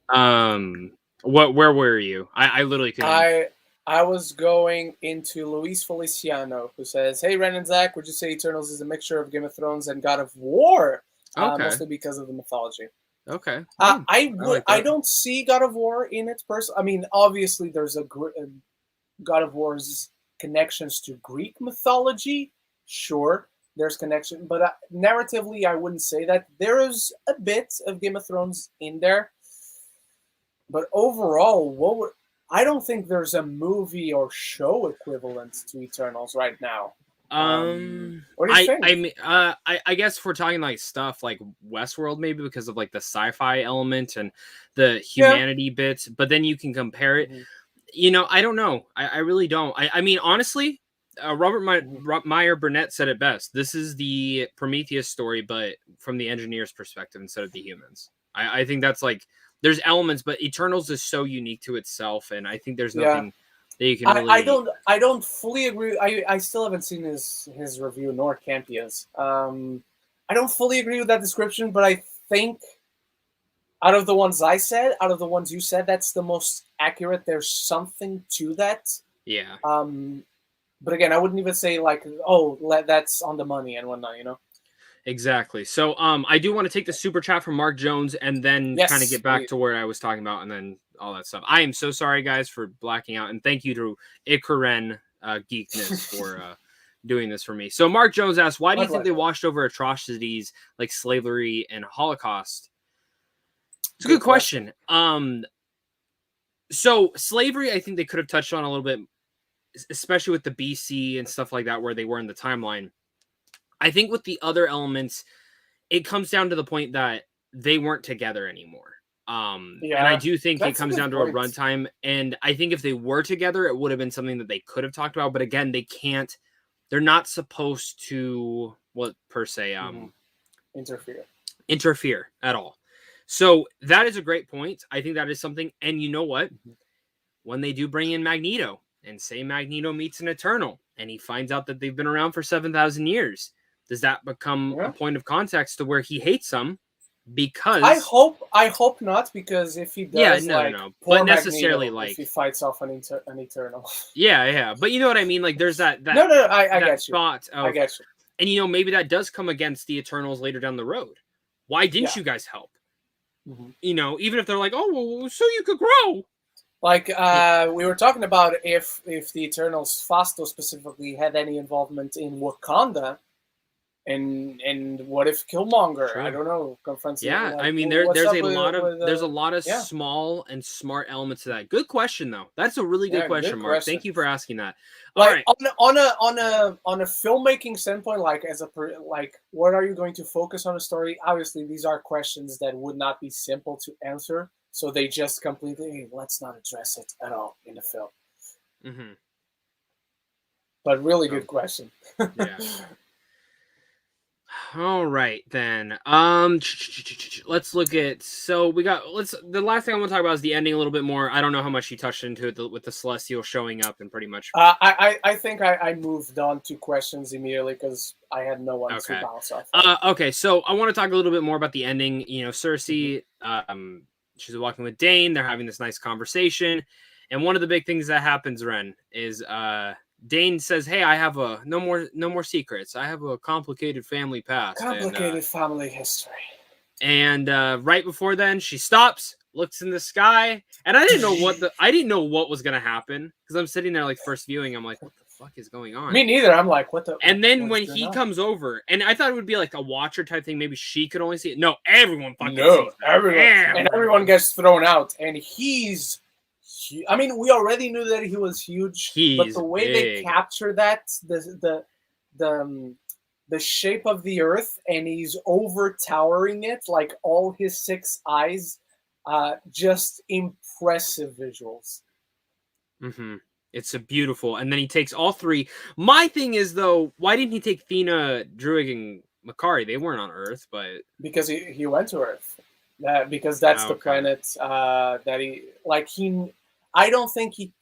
Where were you? I literally couldn't. I was going into Luis Feliciano, who says, "Hey, Ren and Zach, would you say Eternals is a mixture of Game of Thrones and God of War? Okay. Mostly because of the mythology." Okay. I don't see God of War in it personally. I mean, obviously, there's a God of War's connections to Greek mythology. Sure, there's connection, but narratively, I wouldn't say that. There is a bit of Game of Thrones in there, but overall, I don't think there's a movie or show equivalent to Eternals right now. What do you think? I mean, I guess if we're talking like stuff like Westworld, maybe because of like the sci-fi element and the humanity bits, but then you can compare it. You know, I don't know. I really don't. I mean, honestly, Robert Meyer Burnett said it best. This is the Prometheus story, but from the engineer's perspective instead of the humans. I think that's like, there's elements, but Eternals is so unique to itself, and I think there's nothing that you can really. I don't fully agree. I still haven't seen his review nor Campia's. I don't fully agree with that description, but I think out of the ones out of the ones you said, that's the most accurate. There's something to that. Yeah. But again, I wouldn't even say like, oh, that's on the money and whatnot, you know? Exactly. So I do want to take the super chat from Mark Jones and then kind of Yes, get back please. to where I was talking about and then all that stuff. I am so sorry guys for blacking out, and thank you to Ikaris Geekness for doing this for me. So Mark Jones asked, why do you think they washed over atrocities like slavery and Holocaust? It's a good question. So slavery, I think they could have touched on a little bit, especially with the BC and stuff like that, where they were in the timeline. I think with the other elements, it comes down to the point that they weren't together anymore. And I do think it comes down to a runtime. And I think if they were together, it would have been something that they could have talked about. But again, they can't. They're not supposed to, interfere at all. So that is a great point. I think that is something. And you know what? When they do bring in Magneto and say Magneto meets an Eternal and he finds out that they've been around for 7,000 years, does that become a point of context to where he hates them? Because I hope not, because if he does, no. But necessarily, Magneto, if he fights off an Eternal. Yeah. But you know what I mean? Like there's that no, I get spot you. I get you. And you know, maybe that does come against the Eternals later down the road. Why didn't you guys help? You know, even if they're like, oh, well, so you could grow. Like we were talking about if the Eternals, Fasto specifically, had any involvement in Wakanda, and what if Killmonger? True. I don't know. Confronts. Yeah, like, I mean there's a lot of small and smart elements to that. Good question though. That's a really good question, Mark. Thank you for asking that. Like on a filmmaking standpoint, like what are you going to focus on a story? Obviously, these are questions that would not be simple to answer. So they just completely, let's not address it at all in the film. But really good question. Yeah. All right then. Let's look at. So we got. The last thing I want to talk about is the ending a little bit more. I don't know how much you touched into it with the Celestial showing up and pretty much. I think I moved on to questions immediately because I had no one to bounce off. Okay, so I want to talk a little bit more about the ending. You know, Cersei. She's walking with Dane. They're having this nice conversation, and one of the big things that happens, Ren, is Dane says, "Hey, I have no more secrets. I have a complicated family past, family history." And right before then, she stops, looks in the sky, and I didn't know what was gonna happen because I'm sitting there like first viewing. I'm like, what the fuck is going on? Me neither. I'm like, what the? And then when he comes over, and I thought it would be like a watcher type thing. Maybe she could only see it. No, everyone fucking sees it. And everyone gets thrown out, and he's. I mean, we already knew that he was huge, but the way they capture that, the shape of the earth, and he's overtowering it, like all his 6 eyes, just impressive visuals. It's a beautiful, and then he takes all 3. My thing is though, why didn't he take Thena, Druig, and Makari? They weren't on Earth, but because he went to Earth, because that's the planet that he. I don't think he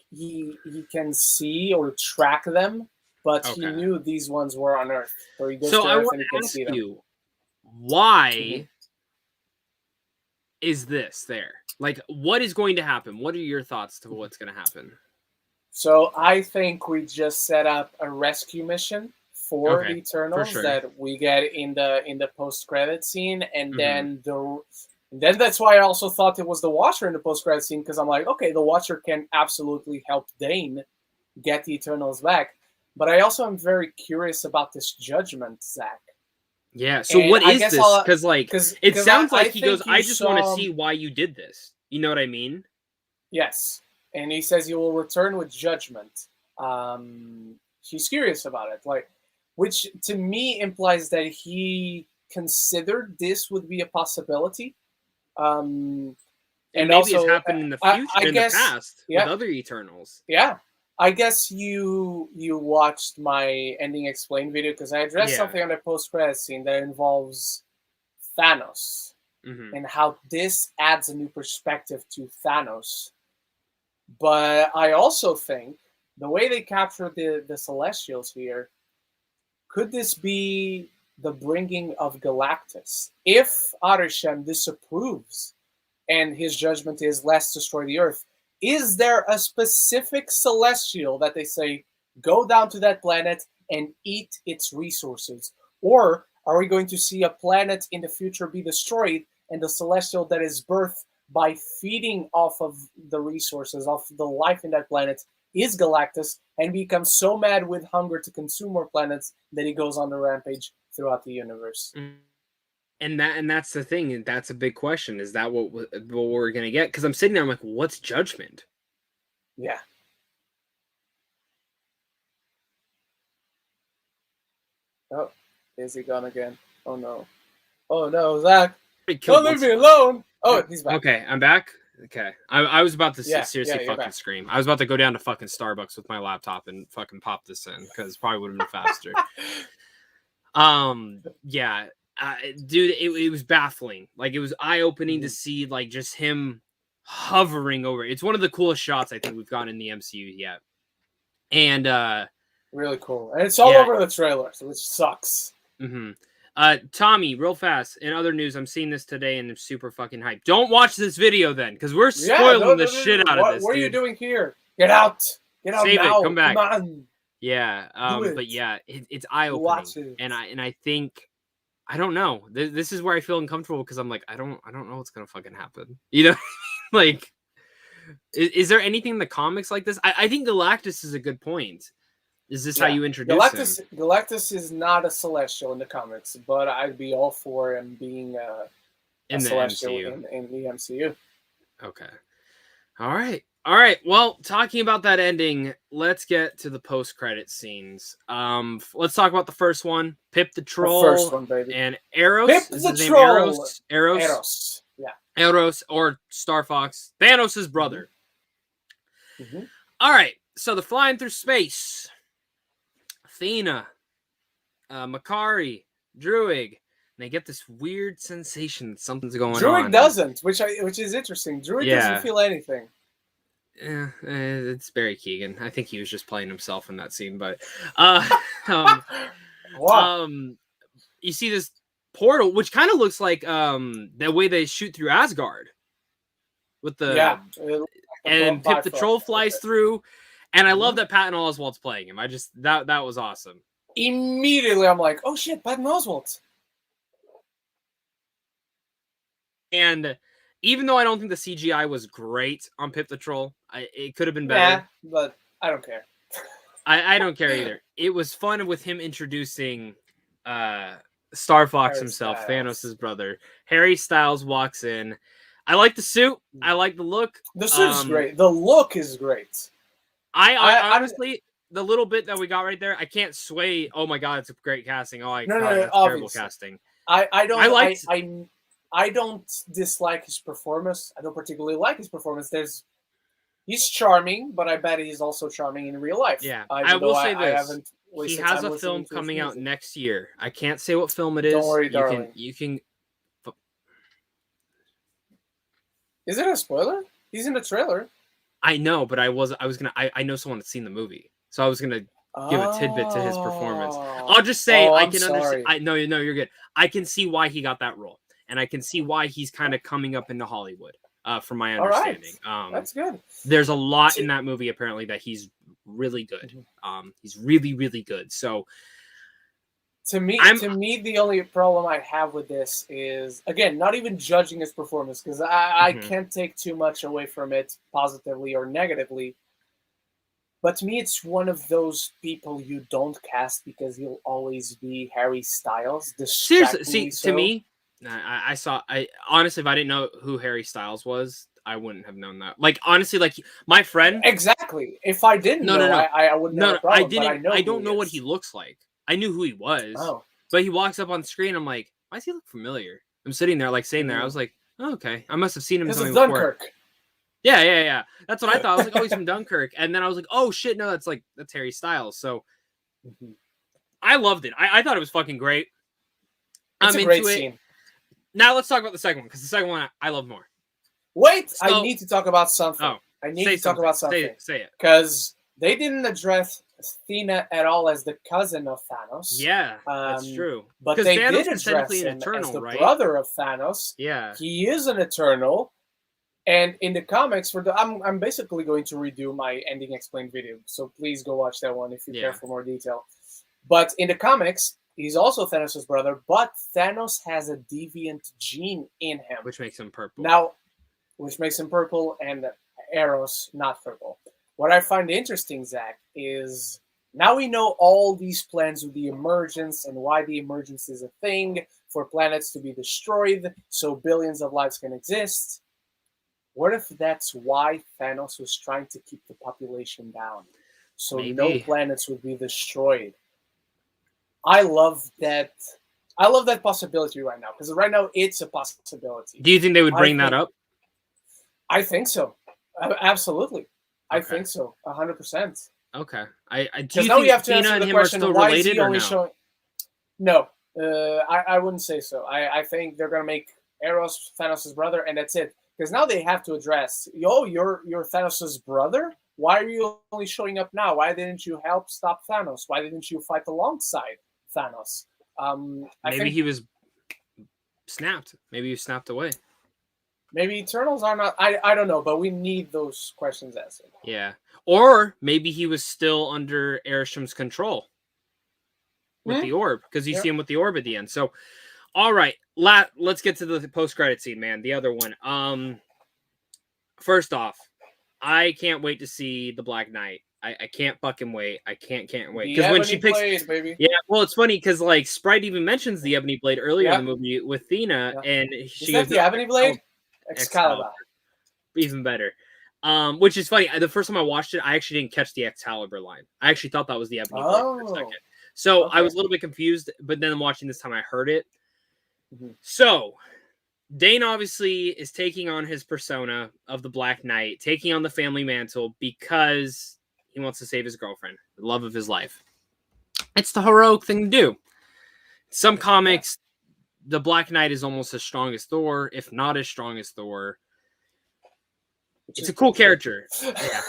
can see or track them, but he knew these ones were on Earth. So he goes to Earth and he can see them. You, why is this there? Like, what is going to happen? What are your thoughts to what's going to happen? So I think we just set up a rescue mission for the Eternals that we get in the post-credit scene, and then that's why I also thought it was the Watcher in the post-credit scene, because I'm like, okay, the Watcher can absolutely help Dane get the Eternals back. But I also am very curious about this judgment, Zach. Yeah, so what is this? Because it sounds like he goes, I just want to see why you did this. You know what I mean? Yes. And he says you will return with judgment. He's curious about it. Which to me implies that he considered this would be a possibility. And maybe also, it's happened in the future, the past, with other Eternals. Yeah. I guess you watched my ending explain video, because I addressed something on the post-credit scene that involves Thanos and how this adds a new perspective to Thanos. But I also think the way they capture the Celestials here, could this be the bringing of Galactus? If Arishem disapproves and his judgment is let's destroy the Earth, is there a specific Celestial that they say, go down to that planet and eat its resources? Or are we going to see a planet in the future be destroyed and the Celestial that is birthed by feeding off of the resources, of the life in that planet, is Galactus and becomes so mad with hunger to consume more planets that he goes on the rampage throughout the universe? And that's the thing, and that's a big question. Is that what we're gonna get? Because I'm sitting there, I'm like, what's Judgment? Yeah. Oh, is he gone again? Oh no. Oh no, Zach. Don't leave me alone. Oh, he's back. Okay, I'm back. Okay. I was about to seriously fucking back. scream. I was about to go down to fucking Starbucks with my laptop and fucking pop this in because it probably would have been faster. Yeah. Dude, it was baffling. Like, it was eye-opening to see, like, just him hovering over. It's one of the coolest shots I think we've gotten in the MCU yet. And really cool. And it's all over the trailer, so which sucks. Tommy, real fast, in other news, I'm seeing this today and I'm super fucking hyped. Don't watch this video then, because we're spoiling the shit out of this. What are you doing here? Get out! Get out Save now! It. Come back. Come on. Yeah, but yeah, it's eye-opening. And I think, I don't know. This is where I feel uncomfortable because I'm like, I don't know what's gonna fucking happen. You know, like, is there anything in the comics like this? I think Galactus is a good point. Is this how you introduce him? Galactus is not a Celestial in the comics, but I'd be all for him being a Celestial MCU. in the MCU. Okay. All right. Well, talking about that ending, let's get to the post-credit scenes. Let's talk about the first one. Pip the Troll. The first one, baby. And Eros. Pip the Troll. Eros. Yeah. Eros, or Star Fox. Thanos' brother. All right. So they're flying through space. Athena, Makari, Druig, and they get this weird sensation that something's going on. Druig doesn't, which is interesting. Druig doesn't feel anything. It's Barry Keoghan. I think he was just playing himself in that scene. But you see this portal, which kind of looks like the way they shoot through Asgard with the and Pip the Troll flies through. And I love that Patton Oswalt's playing him. That was awesome. Immediately, I'm like, oh shit, Patton Oswalt. And even though I don't think the CGI was great on Pip the Troll, it could have been better. Yeah, but I don't care. I don't care either. It was fun with him introducing Star Fox himself, Thanos' brother. Harry Styles walks in. I like the suit. I like the look. The suit is great. The look is great. I honestly, the little bit that we got right there, I can't sway. Oh my god, it's a great casting. Oh, that's terrible casting. I don't dislike his performance. I don't particularly like his performance. He's charming, but I bet he's also charming in real life. Yeah, I will say this: he has a film coming out next year. I can't say what film it is. Don't worry, darling. You can. Is it a spoiler? He's in the trailer. I know, but I know someone that's seen the movie, so I was gonna give a tidbit to his performance. I'll just say I can understand. No, you're good. I can see why he got that role, and I can see why he's kind of coming up into Hollywood. From my understanding, that's good. There's a lot in that movie apparently that he's really good. He's really, really good. So. To me, the only problem I have with this is, again, not even judging his performance, because I can't take too much away from it, positively or negatively. But to me, it's one of those people you don't cast because he'll always be Harry Styles. Seriously, to me, I honestly, if I didn't know who Harry Styles was, I wouldn't have known that. Like, honestly, like my friend. Exactly. If I didn't know, I wouldn't have a problem. I don't know what he looks like. I knew who he was, but he walks up on the screen. I'm like, why does he look familiar? I'm sitting there, like, saying there. I was like, oh, okay. I must have seen him in something before. Dunkirk. Yeah. That's what I thought. I was like, oh, he's from Dunkirk. And then I was like, oh, shit, no, that's Harry Styles. So I loved it. I thought it was fucking great. It's a great scene. Now let's talk about the second one, because the second one I love more. Wait, I need to talk about something. I need to talk about something. Say it. Because They didn't address Athena at all as the cousin of Thanos. Yeah, that's true. But Because they Thanos did was address technically an him as Eternal, the right? brother of Thanos. Yeah. He is an Eternal. And in the comics, I'm basically going to redo my ending explained video, so please go watch that one if you care for more detail. But in the comics, he's also Thanos' brother, but Thanos has a deviant gene in him, which makes him purple. Now, which makes him purple, and Eros not purple. What I find interesting, Zach, is now we know all these plans with the emergence and why the emergence is a thing for planets to be destroyed, so billions of lives can exist. What if that's why Thanos was trying to keep the population down? So no planets would be destroyed. I love that possibility right now, because right now it's a possibility. Do you think they would bring that up? I think so. Absolutely. Okay. I think so. 100%. Okay. Because now we have to answer the question, why is he only showing... No. I wouldn't say so. I think they're going to make Eros Thanos' brother, and that's it. Because now they have to address, you're Thanos' brother? Why are you only showing up now? Why didn't you help stop Thanos? Why didn't you fight alongside Thanos? Maybe he was snapped. Maybe he snapped away. Maybe Eternals are not... I don't know, but we need those questions answered. Yeah. Or maybe he was still under Arisham's control with the orb. Because you see him with the orb at the end. So... All right, let's get to the post-credit scene, man. The other one. First off, I can't wait to see the Black Knight. I can't fucking wait. I can't wait. Because when she picks, blade, baby. Yeah, well, it's funny because like Sprite even mentions the Ebony Blade earlier in the movie with Athena, and she goes, the Ebony Blade? Excalibur. Even better. Which is funny. The first time I watched it, I actually didn't catch the Excalibur line. I actually thought that was the Ebony Blade for a second. So I was a little bit confused, but then watching this time, I heard it. So, Dane obviously is taking on his persona of the Black Knight, taking on the family mantle because he wants to save his girlfriend, the love of his life. It's the heroic thing to do. Some comics, the Black Knight is almost as strong as Thor, if not as strong as Thor. It's a cool character. Yeah.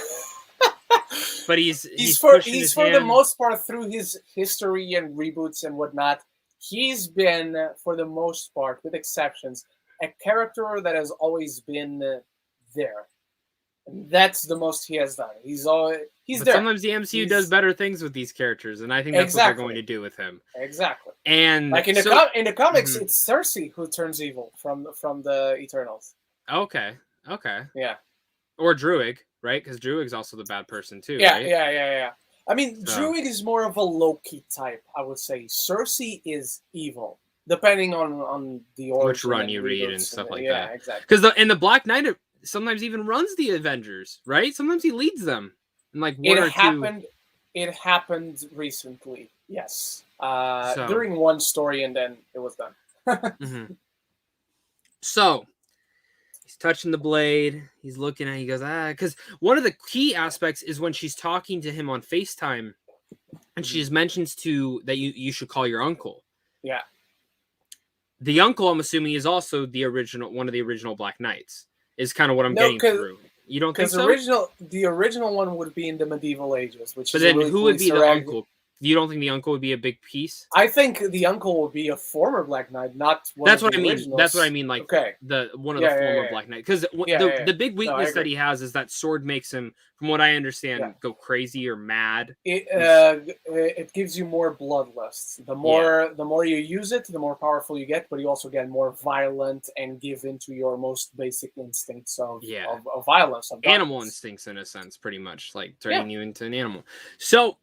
But he's for the most part, through his history and reboots and whatnot, he's been, for the most part, with exceptions, a character that has always been there. And that's the most he has done. He's there. Sometimes the MCU does better things with these characters, and I think that's what they're going to do with him. Exactly. And like in the comics, it's Cersei who turns evil from the Eternals. Okay. Yeah. Or Druig, right? Because Druig's also the bad person too. Yeah, right? yeah. I mean, Druid is more of a Loki type, I would say. Cersei is evil, depending on the origin. Which run you read and stuff like that. Yeah, exactly. Because the Black Knight sometimes even runs the Avengers, right? Sometimes he leads them. And like It happened recently, yes. During one story, and then it was done. So, he's touching the blade. He's looking at it. He goes, because one of the key aspects is when she's talking to him on FaceTime and she mentions that you should call your uncle. Yeah. The uncle, I'm assuming, is also one of the original Black Knights, is kind of what I'm getting through. You don't think so? The original one would be in the medieval ages, but then who would be the uncle? You don't think the uncle would be a big piece? I think the uncle will be a former Black Knight, not one That's of what I originals. mean. That's what I mean. Like one of the former Black Knights, because the big weakness that he has is that sword makes him, from what I understand, go crazy or mad. It gives you more bloodlust. The more you use it, the more powerful you get, but you also get more violent and give into your most basic instincts of violence. Of animal instincts, in a sense, pretty much, like turning you into an animal. So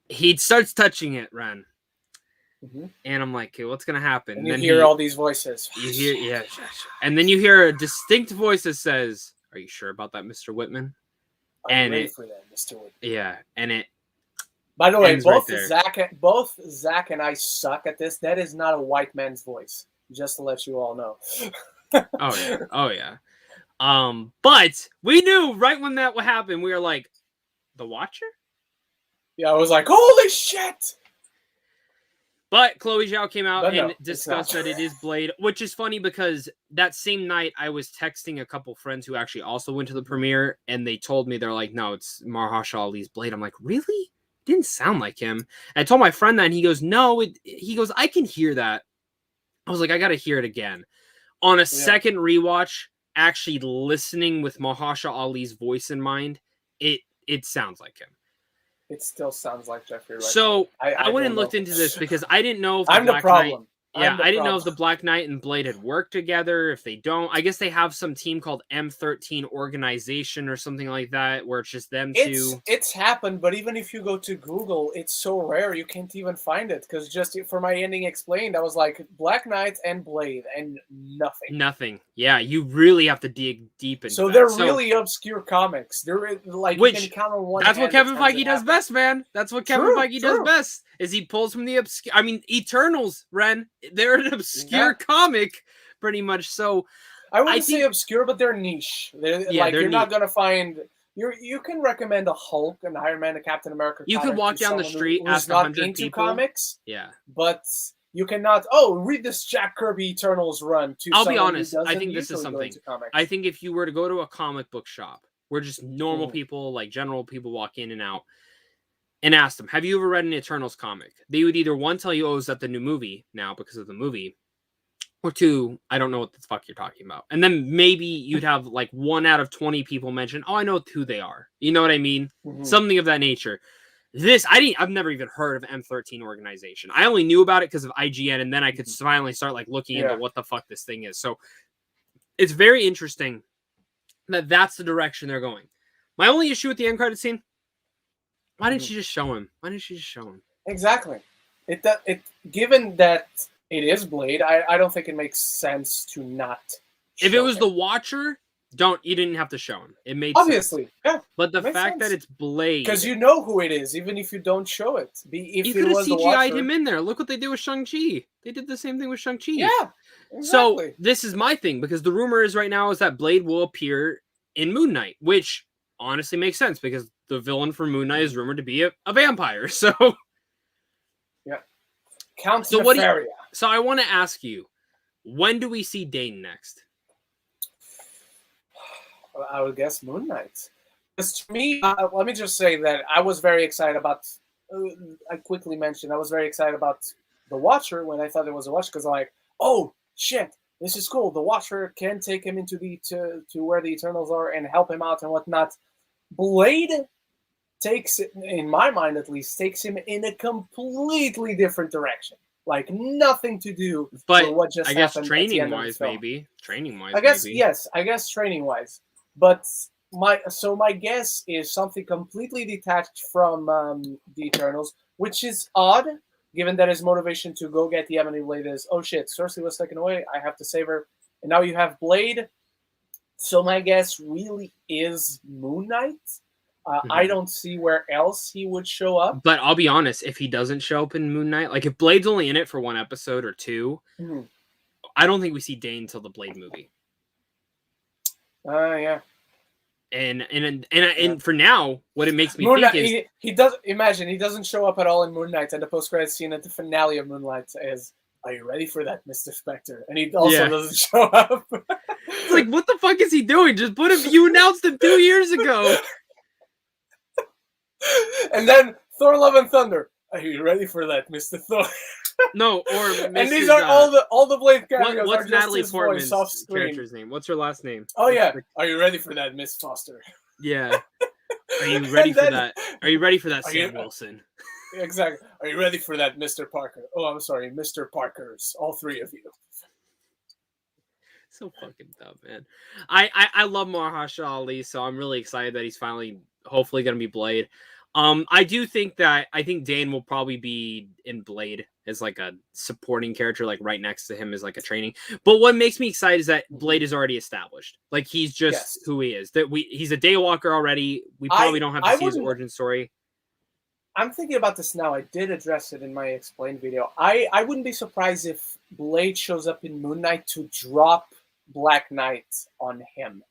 he starts touching it, Ren. And I'm like, okay, what's gonna happen? And then you hear all these voices. You hear, and then you hear a distinct voice that says, "Are you sure about that, Mr. Whitman?" I'm ready for that, Mr. Whitman. Yeah, and it. By the way, both Zach and I suck at this. That is not a white man's voice. Just to let you all know. Oh yeah. But we knew right when that would happen. We were like, the Watcher. Yeah, I was like, holy shit! But Chloe Zhao came out But and no, discussed that it is Blade, which is funny because that same night I was texting a couple friends who actually also went to the premiere, and they told me, they're like, no, it's Mahershala Ali's Blade. I'm like, really? Didn't sound like him. And I told my friend that, and he goes, no, he goes, I can hear that. I was like, I got to hear it again. On a second rewatch, actually listening with Mahershala Ali's voice in mind, it sounds like him. It still sounds like Jeffrey Wright. So I went and looked into this because I didn't know if I'm the problem. Yeah, I didn't know if the Black Knight and Blade had worked together. If they don't, I guess they have some team called M13 Organization or something like that, where it's just them two. It's happened, but even if you go to Google, it's so rare you can't even find it. Because just for my ending explained, I was like Black Knight and Blade, and nothing. Nothing. Yeah, you really have to dig deep into. So they're really obscure comics. They're like, which you can count on one. That's what Kevin Feige does best, man. That's what Kevin Feige does best. Is he pulls from the obscure. I mean, Eternals, Ren. They're an obscure comic, pretty much. So I wouldn't say obscure, but they're niche. They're you're not gonna find. You can recommend a Hulk, an Iron Man, a Captain America. You could walk down the street, ask 100 people. Comics. Yeah, but you cannot. Read this Jack Kirby Eternals run. I'll be honest. I think this is something. I think if you were to go to a comic book shop, where just normal people, like general people, walk in and out, and ask them, have you ever read an Eternals comic? They would either one, tell you, oh, is that the new movie now because of the movie? Or two, I don't know what the fuck you're talking about. And then maybe you'd have like 1 out of 20 people mention, oh, I know who they are. You know what I mean? Something of that nature. This, I've never even heard of M13 Organization. I only knew about it because of IGN, and then I could finally start like looking into what the fuck this thing is. So it's very interesting that that's the direction they're going. My only issue with the end credit scene, why didn't she just show him? Why didn't she just show him? Exactly. Given that it is Blade, I don't think it makes sense to not. If it was the Watcher, you didn't have to show him. It made obviously, sense. But the fact that it's Blade, because you know who it is, even if you don't show it. If you could have CGI'd him in there. Look what they did with Shang-Chi. They did the same thing with Shang-Chi. Yeah. Exactly. So this is my thing, because the rumor is right now is that Blade will appear in Moon Knight, which honestly makes sense because the villain for Moon Knight is rumored to be a vampire. So yeah, Count Nefaria. So I want to ask you, when do we see Dane next? I would guess Moon Knight. Because to me, let me just say that I was very excited about. I quickly mentioned I was very excited about the Watcher when I thought it was a Watcher, because I'm like, oh shit, this is cool. The Watcher can take him into to where the Eternals are and help him out and whatnot. Blade takes it, in my mind at least, takes him in a completely different direction. Like nothing to do with what just happened. I guess training wise, maybe. Training wise, I guess maybe. Yes. I guess training wise, but my guess is something completely detached from the Eternals, which is odd, given that his motivation to go get the Ebony Blade is, oh shit, Cersei was taken away, I have to save her, and now you have Blade. So my guess really is Moon Knight. I don't see where else he would show up. But I'll be honest, if he doesn't show up in Moon Knight, like if Blade's only in it for 1 episode or 2, I don't think we see Dane until the Blade movie. Yeah. And for now, what it makes me Moon think Knight, is he doesn't show up at all in Moon Knight, and the post-credit scene at the finale of Moon Knight is, "Are you ready for that, Mr. Spectre?" And he also doesn't show up. It's like, what the fuck is he doing? Just put him. You announced him 2 years ago. And then Thor: Love and Thunder. Are you ready for that, Mr. Thor? No, or Mrs., and these are all the Blade cameos. What's Natalie Portman's character's name? What's her last name? Oh yeah. Are you ready for that, Miss Foster? Yeah. Are you ready for that? Are you ready for that, Sam Wilson? Exactly. Are you ready for that, Mr. Parker? Oh, I'm sorry, Mr. Parkers. All 3 of you. So fucking dumb, man. I love Mahershala Ali, so I'm really excited that he's finally, hopefully, gonna be Blade. I think Dane will probably be in Blade as like a supporting character, like right next to him as like a training. But what makes me excited is that Blade is already established. Like he's just who he is. He's a Daywalker already. We probably don't have to see his origin story. I'm thinking about this now. I did address it in my explained video. I wouldn't be surprised if Blade shows up in Moon Knight to drop Black Knight on him.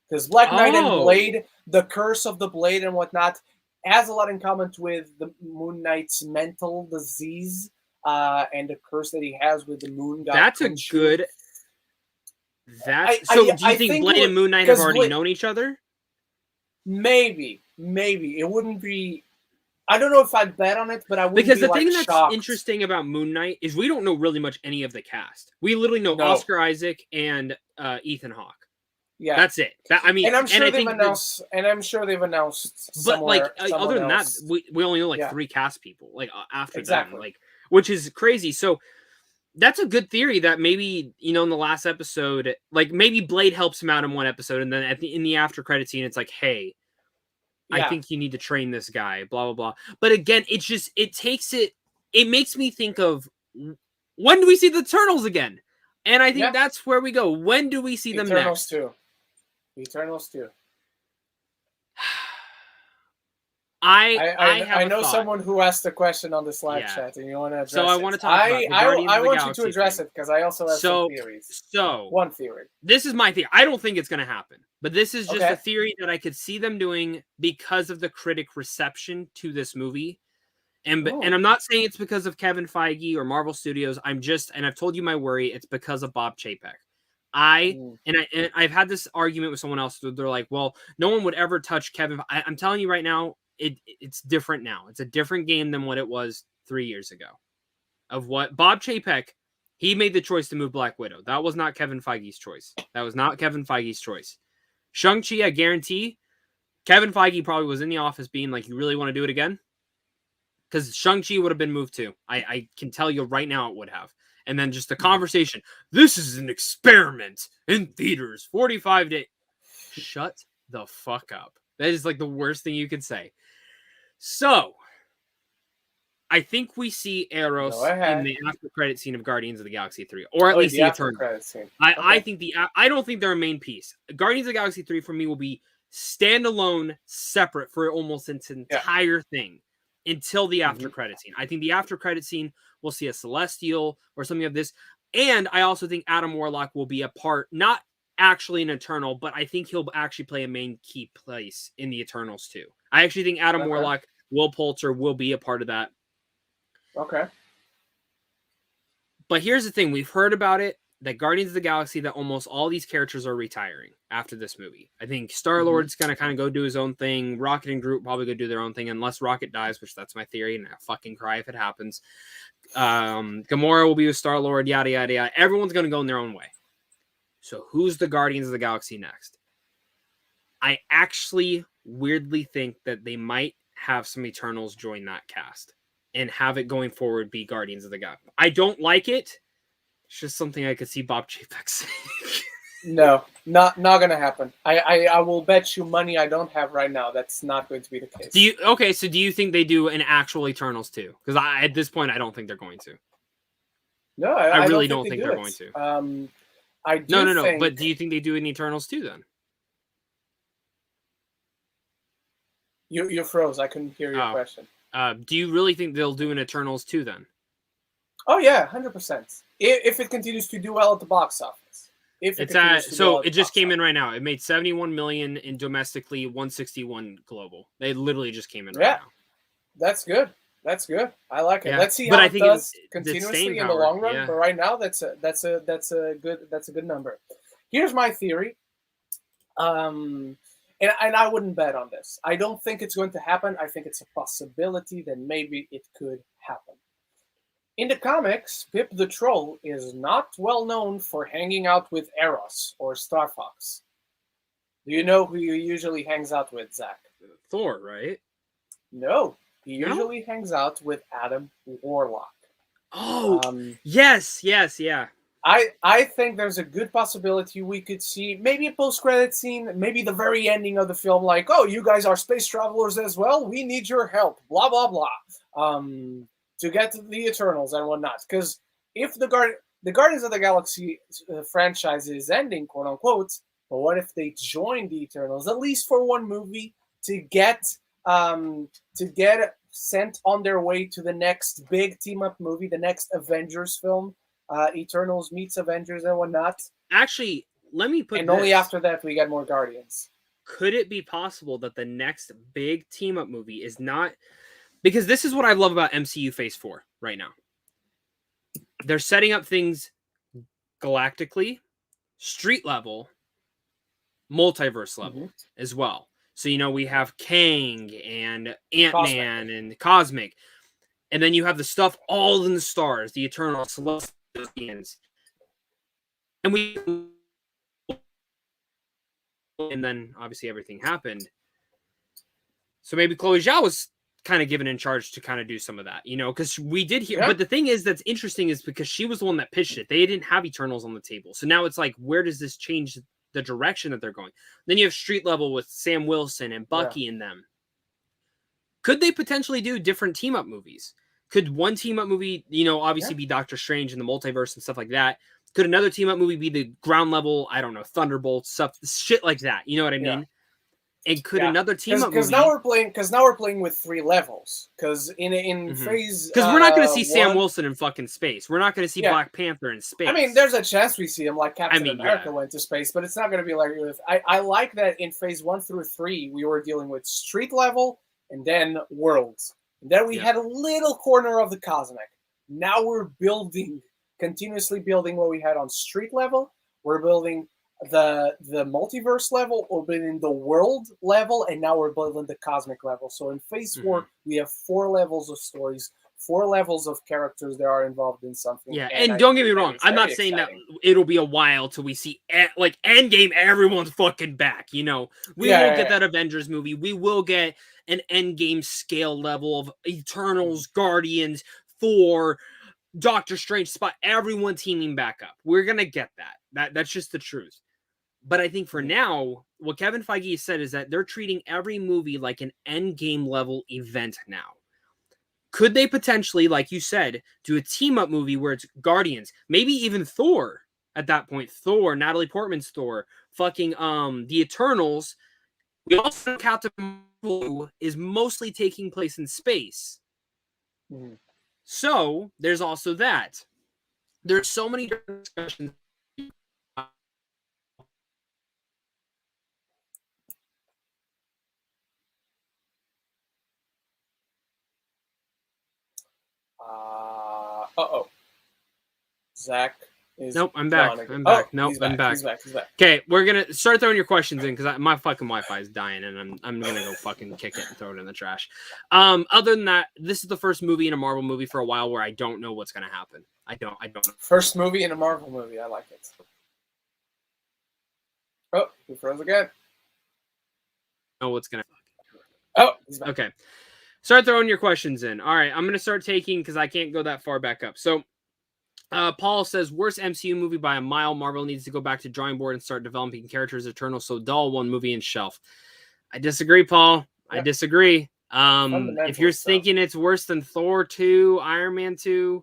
Because Black Knight and Blade, the curse of the Blade and whatnot, has a lot in common with the Moon Knight's mental disease. and the curse that he has with the moon god. That's a good. That's so. Do you think Blade and Moon Knight have already known each other? Maybe it wouldn't be. I don't know if I'd bet on it, but I wouldn't because be the thing shocked. That's interesting about Moon Knight is we don't know really much any of the cast. We literally know Oscar Isaac and Ethan Hawke. Yeah, that's it. I mean, and I'm sure they've announced. But like, other than that, we only know like 3 cast people. Like after them, like, which is crazy. So that's a good theory that maybe, you know, in the last episode, like maybe Blade helps him out in one episode, and then in the after credit scene, it's like, hey, I think you need to train this guy, blah blah blah. But again, it makes me think of, when do we see the Eternals again? And I think that's where we go. When do we see them next? Eternals 2. I know someone who asked a question on this live chat, and you want to address it. So I want to talk about I want you to address it, because I also have some theories. So one theory. This is my theory. I don't think it's going to happen, but this is just a theory that I could see them doing because of the critic reception to this movie. And I'm not saying it's because of Kevin Feige or Marvel Studios. And I've told you my worry. It's because of Bob Chapek. I've had this argument with someone else. They're like, well, no one would ever touch Kevin. I'm telling you right now, it's different now. It's a different game than what it was 3 years ago. Of what Bob Chapek, he made the choice to move Black Widow. That was not Kevin Feige's choice. Shang-Chi, I guarantee, Kevin Feige probably was in the office being like, you really want to do it again? Because Shang-Chi would have been moved too. I can tell you right now it would have. And then just the conversation. This is an experiment in theaters. 45 days. Shut the fuck up. That is like the worst thing you could say. So, I think we see Eros in the after credit scene of Guardians of the Galaxy 3, or at least the Eternals. I don't think they're a main piece. Guardians of the Galaxy 3 for me will be standalone, separate for almost its entire thing until the after credit scene. I think the after credit scene will see a Celestial or something of this, and I also think Adam Warlock will be a part, not actually an Eternal, but I think he'll actually play a main key place in the Eternals too. I actually think Adam Warlock, Will Poulter will be a part of that. Okay. But here's the thing. We've heard about it, that Guardians of the Galaxy, that almost all these characters are retiring after this movie. I think Star-Lord's going to kind of go do his own thing. Rocket and Groot probably go do their own thing, unless Rocket dies, which that's my theory, and I'll fucking cry if it happens. Gamora will be with Star-Lord, yada, yada, yada. Everyone's going to go in their own way. So who's the Guardians of the Galaxy next? I actually weirdly think that they might have some Eternals join that cast and have it going forward be Guardians of the Galaxy. I don't like it. It's just something I could see Bob Chapek saying. No, not gonna happen. I will bet you money I don't have right now that's not going to be the case. So do you think they do an actual Eternals too? Because at this point I don't think they're going to. No, I really don't think they're going to. No. But do you think they do an Eternals too then? You froze. I couldn't hear your question. Do you really think they'll do an Eternals too then? Oh yeah, 100%. If it continues to do well at the box office. It just came in right now. It made 71 million in domestically, 161 global. They literally just came in right now. That's good. I like it. Yeah. Let's see how it does continuously in the long run. Yeah. But right now, that's a good number. Here's my theory. And I wouldn't bet on this. I don't think it's going to happen. I think it's a possibility that maybe it could happen. In the comics, Pip the Troll is not well known for hanging out with Eros or Star Fox. Do you know who he usually hangs out with, Zach? Thor, right? No. He usually hangs out with Adam Warlock. Oh, yes, yeah. I think there's a good possibility we could see maybe a post-credit scene, maybe the very ending of the film, like, oh, you guys are space travelers as well? We need your help, blah, blah, blah, to get to the Eternals and whatnot. Because if the Guardians of the Galaxy franchise is ending, quote-unquote, but what if they join the Eternals, at least for one movie, to get sent on their way to the next big team-up movie, the next Avengers film, Eternals meets Avengers and whatnot. Actually, let me put. And only after that we get more Guardians. Could it be possible that the next big team up movie is not? Because this is what I love about MCU Phase 4 right now. they're setting up things galactically, street level, multiverse level as well. So, you know, we have Kang and Ant-Man and Cosmic. And then you have the stuff all in the stars, the Eternal Celestials. And then obviously everything happened. So maybe Chloe Zhao was kind of given in charge to kind of do some of that, you know, because we did hear. But the thing is that's interesting is because she was the one that pitched it. They didn't have Eternals on the table. So now it's like, where does this change the direction that they're going? Then you have street level with Sam Wilson and Bucky and them. Could they potentially do different team up movies? Could one team up movie, you know, obviously be Doctor Strange and the multiverse and stuff like that? Could another team up movie be the ground level, I don't know, Thunderbolts, stuff, shit like that? You know what I mean? And could another team up movie? Because now we're playing with 3 levels. Because in phase, because we're not going to see Sam Wilson in fucking space. We're not going to see Black Panther in space. I mean, there's a chance we see him, like Captain America went to space, but it's not going to be like. I like that in phase 1 through 3 we were dealing with street level and then worlds. And then we had a little corner of the cosmic. Now we're continuously building what we had on street level. We're building the multiverse level, or building the world level, and now we're building the cosmic level. So in phase 4, we have 4 levels of stories, 4 levels of characters that are involved in something. Yeah, and don't get me wrong, I'm not saying that it'll be a while till we see like Endgame, everyone's fucking back. You know, we will get that Avengers movie. We will get an Endgame scale level of Eternals, Guardians, Thor, Doctor Strange, Spot, everyone teaming back up. We're gonna get that. That's just the truth. But I think for now, what Kevin Feige said is that they're treating every movie like an Endgame level event now. Could they potentially, like you said, do a team-up movie where it's Guardians, maybe even Thor at that point? Thor, Natalie Portman's Thor, fucking the Eternals. We also know Captain Marvel is mostly taking place in space. So there's also that. There's so many different discussions. Zach is. Nope, I'm back. I'm back. Nope, I'm back. He's back. Okay, we're gonna start throwing your questions in because my fucking Wi-Fi is dying, and I'm gonna go fucking kick it and throw it in the trash. Other than that, this is the first movie in a Marvel movie for a while where I don't know what's gonna happen. I don't know. First movie in a Marvel movie. I like it. Oh, he froze again. Know what's gonna. Oh, he's back. Okay. Start throwing your questions in. All right, I'm gonna start taking because I can't go that far back up. So. Paul says, worst MCU movie by a mile. Marvel needs to go back to drawing board and start developing characters. Eternal so dull. One movie and shelf. I disagree, Paul. I disagree. If you're thinking it's worse than Thor 2, Iron Man 2,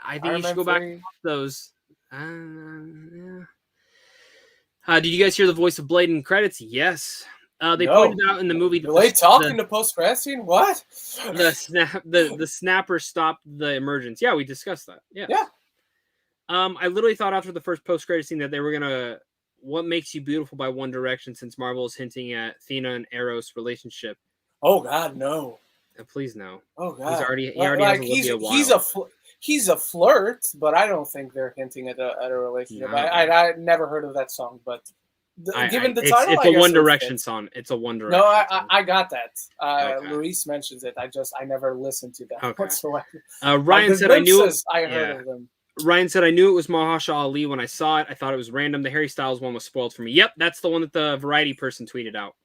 I think you should go back to those. Did you guys hear the voice of Blade in credits? Yes. They pointed out in the movie. Blade talking to post-credit scene? What? The snapper stopped the emergence. Yeah, we discussed that. Yeah. I literally thought after the first post-credit scene that they were gonna "What Makes You Beautiful" by One Direction, since Marvel is hinting at Athena and Eros' relationship. Oh God, no! Please no. Oh God, he already has Olivia Wilde. He's a flirt, but I don't think they're hinting at a relationship. No. I never heard of that song, but. Given the title, it's a One Direction song. It's a One Direction. No, I got that. Okay. Luis mentions it. I never listened to that whatsoever. Ryan said I knew it. I heard of them. Ryan said I knew it was Mahershala Ali when I saw it. I thought it was random. The Harry Styles one was spoiled for me. Yep, that's the one that the Variety person tweeted out.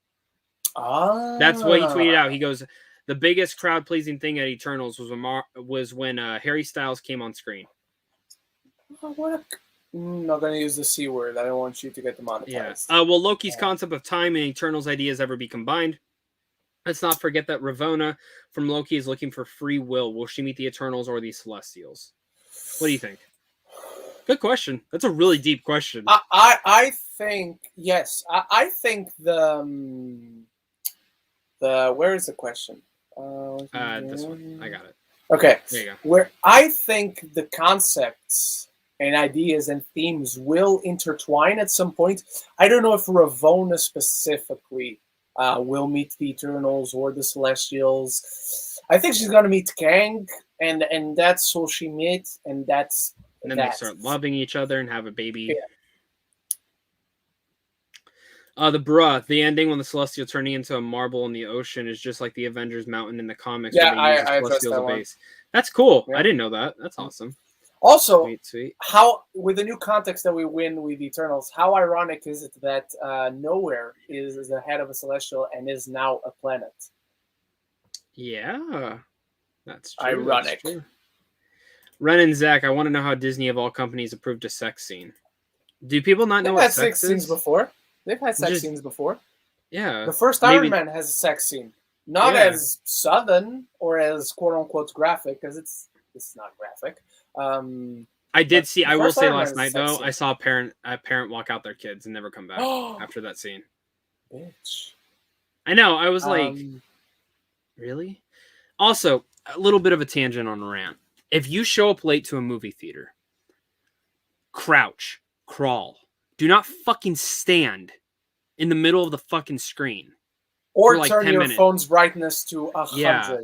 That's what he tweeted out. He goes, the biggest crowd pleasing thing at Eternals was when Harry Styles came on screen. What? I'm not going to use the C word. I don't want you to get demonetized. Yeah. Will Loki's concept of time and Eternals ideas ever be combined? Let's not forget that Ravonna from Loki is looking for free will. Will she meet the Eternals or the Celestials? What do you think? Good question. That's a really deep question. I think, yes. I think the where is the question? This one. I got it. Okay. There you go. Where I think the concepts and ideas and themes will intertwine at some point. I don't know if Ravonna specifically will meet the Eternals or the Celestials. I think she's going to meet Kang and that's who she meets, and that's and then they start loving each other and have a baby. Yeah. The ending when the Celestial turning into a marble in the ocean is just like the Avengers Mountain in the comics. Yeah, where they use I the addressed that one. base. That's cool. Yeah. I didn't know that. That's awesome. Also, sweet. How with the new context that we win with Eternals, how ironic is it that Nowhere is the head of a Celestial and is now a planet? Yeah, that's true. Ironic. That's true. Ren and Zach, I want to know how Disney of all companies approved a sex scene. Do people not know what sex sex is? Scenes before. They've had sex scenes before. Yeah. The first Iron Man has a sex scene. Not as southern or as quote unquote graphic, because it's not graphic. I did see. I will say last night though, scene. I saw a parent walk out their kids and never come back after that scene. Bitch. I know. I was like, really? Also, a little bit of a tangent on rant. If you show up late to a movie theater, crouch, crawl. Do not fucking stand in the middle of the fucking screen. Or like turn your phone's brightness to 100. Yeah.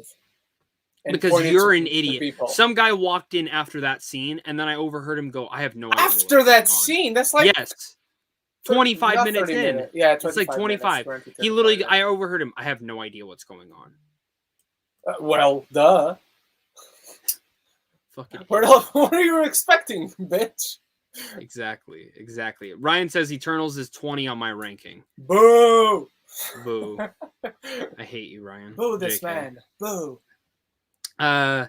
Because you're an idiot. Some guy walked in after that scene, and then I overheard him go, I have no idea. After that scene? That's like... Yes. 25 minutes in. Yeah, it's like 25. He literally, I overheard him. I have no idea what's going on. Well, duh. Fucking what are you expecting, bitch? Exactly. Ryan says Eternals is 20 on my ranking. Boo! Boo. I hate you, Ryan. Boo this man. Boo. I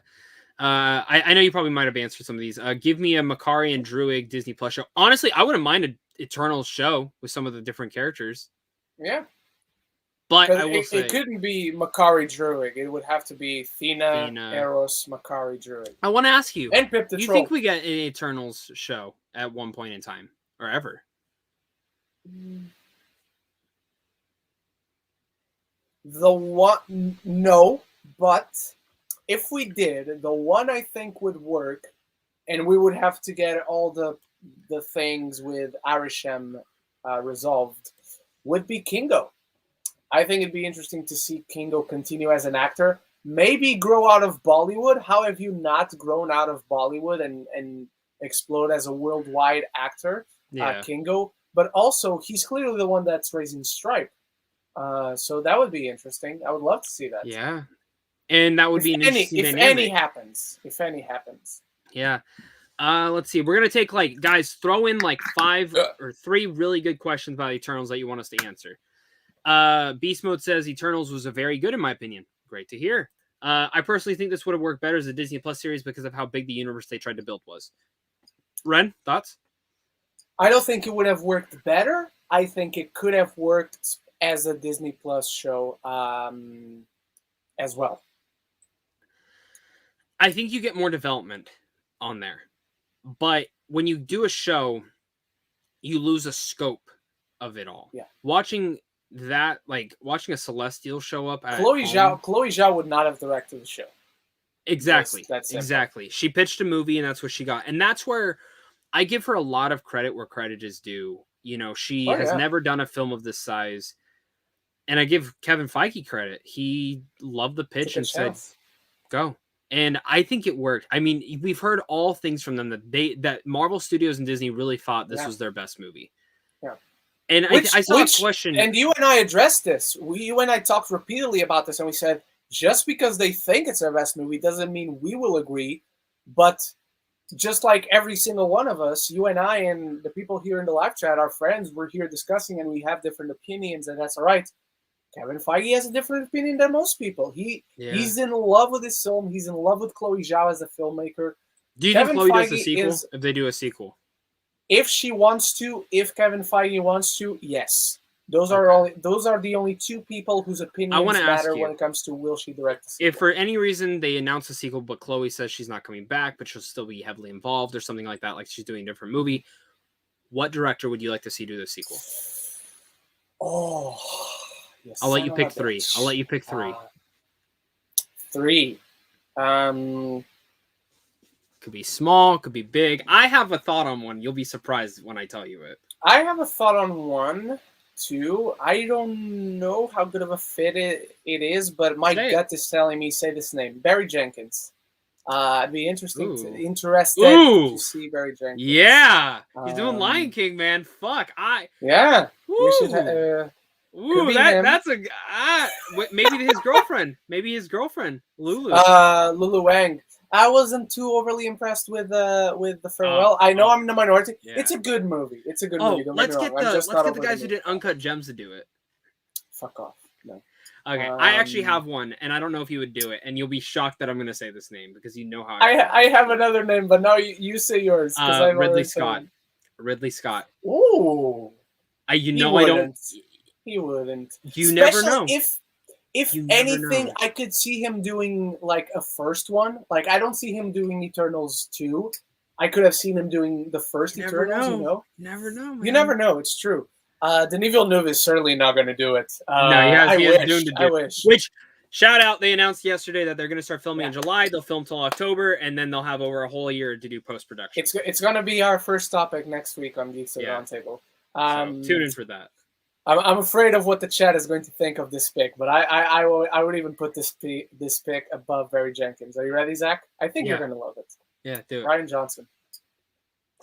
know you probably might have answered some of these. Give me a Makari and Druig Disney Plus show. Honestly, I wouldn't mind an Eternals show with some of the different characters. Yeah. But I will say... It couldn't be Makari Druig. It would have to be Thena, Eros, Makari Druig. I want to ask you. And Pip the Do you think we get an Eternals show at one point in time? Or ever? No, but... if we did, the one I think would work, and we would have to get all the things with Arishem resolved, would be Kingo. I think it'd be interesting to see Kingo continue as an actor, maybe grow out of Bollywood. How have you not grown out of Bollywood and explode as a worldwide actor, Kingo? But also, he's clearly the one that's raising Stripe. So that would be interesting. I would love to see that. Yeah. And that would be an interesting dynamic. If any happens. Yeah. Let's see. We're going to take, guys, throw in 5 or 3 really good questions about Eternals that you want us to answer. Beast Mode says Eternals was very good, in my opinion. Great to hear. I personally think this would have worked better as a Disney Plus series because of how big the universe they tried to build was. Ren, thoughts? I don't think it would have worked better. I think it could have worked as a Disney Plus show as well. I think you get more development on there. But when you do a show, you lose a scope of it all. Yeah. Watching a Celestial show up at Chloe Zhao would not have directed the show. Exactly. Exactly. She pitched a movie and that's what she got. And that's where I give her a lot of credit where credit is due. You know, she has never done a film of this size. And I give Kevin Feige credit. He loved the pitch and said, go. And I think it worked. I mean, we've heard all things from them that Marvel Studios and Disney really thought this was their best movie. Yeah. And I saw a question. And you and I addressed this. You and I talked repeatedly about this, and we said, just because they think it's their best movie doesn't mean we will agree. But just like every single one of us, you and I and the people here in the live chat, our friends, we're here discussing and we have different opinions, and that's all right. Kevin Feige has a different opinion than most people. He's in love with his film. He's in love with Chloe Zhao as a filmmaker. Do you think Chloe does a sequel? If they do a sequel, if she wants to, if Kevin Feige wants to, yes. Those are the only 2 people whose opinions matter when it comes to will she direct a sequel. If for any reason they announce a sequel, but Chloe says she's not coming back, but she'll still be heavily involved or something like that, like she's doing a different movie, what director would you like to see do the sequel? Oh. I'll let you pick 3. I'll let you pick 3. 3. Could be small, could be big. I have a thought on one. You'll be surprised when I tell you it. I have a thought on one, too. I don't know how good of a fit it is, but my gut is telling me say this name. Barry Jenkins. It'd be interesting interested to see Barry Jenkins. Yeah, he's doing Lion King, man. Fuck, yeah, we should. That's a maybe his girlfriend. Maybe his girlfriend, Lulu. Lulu Wang. I wasn't too overly impressed with the farewell. I know I'm in the minority. Yeah. It's a good movie. It's a good movie. Don't let's get the guys who did Uncut Gems to do it. Fuck off. No. Okay, I actually have one, and I don't know if you would do it, and you'll be shocked that I'm going to say this name because you know how I have another name, but now you say yours. Ridley Scott. Ridley Scott. Ooh. You know I don't. He wouldn't. You never know. If anything, I could see him doing like a first one. Like I don't see him doing Eternals 2. I could have seen him doing the first Eternals. You know, never know. Man. You never know. It's true. Denis Villeneuve is certainly not going to do it. No, he has Dune to do. I wish. Which, shout out, they announced yesterday that they're going to start filming in July. They'll film till October, and then they'll have over a whole year to do post production. It's going to be our first topic next week on Geeks Roundtable. So tune in for that. I'm afraid of what the chat is going to think of this pick, but I would even put this pick above Barry Jenkins. Are you ready, Zach? I think you're going to love it. Yeah, do it. Rian Johnson.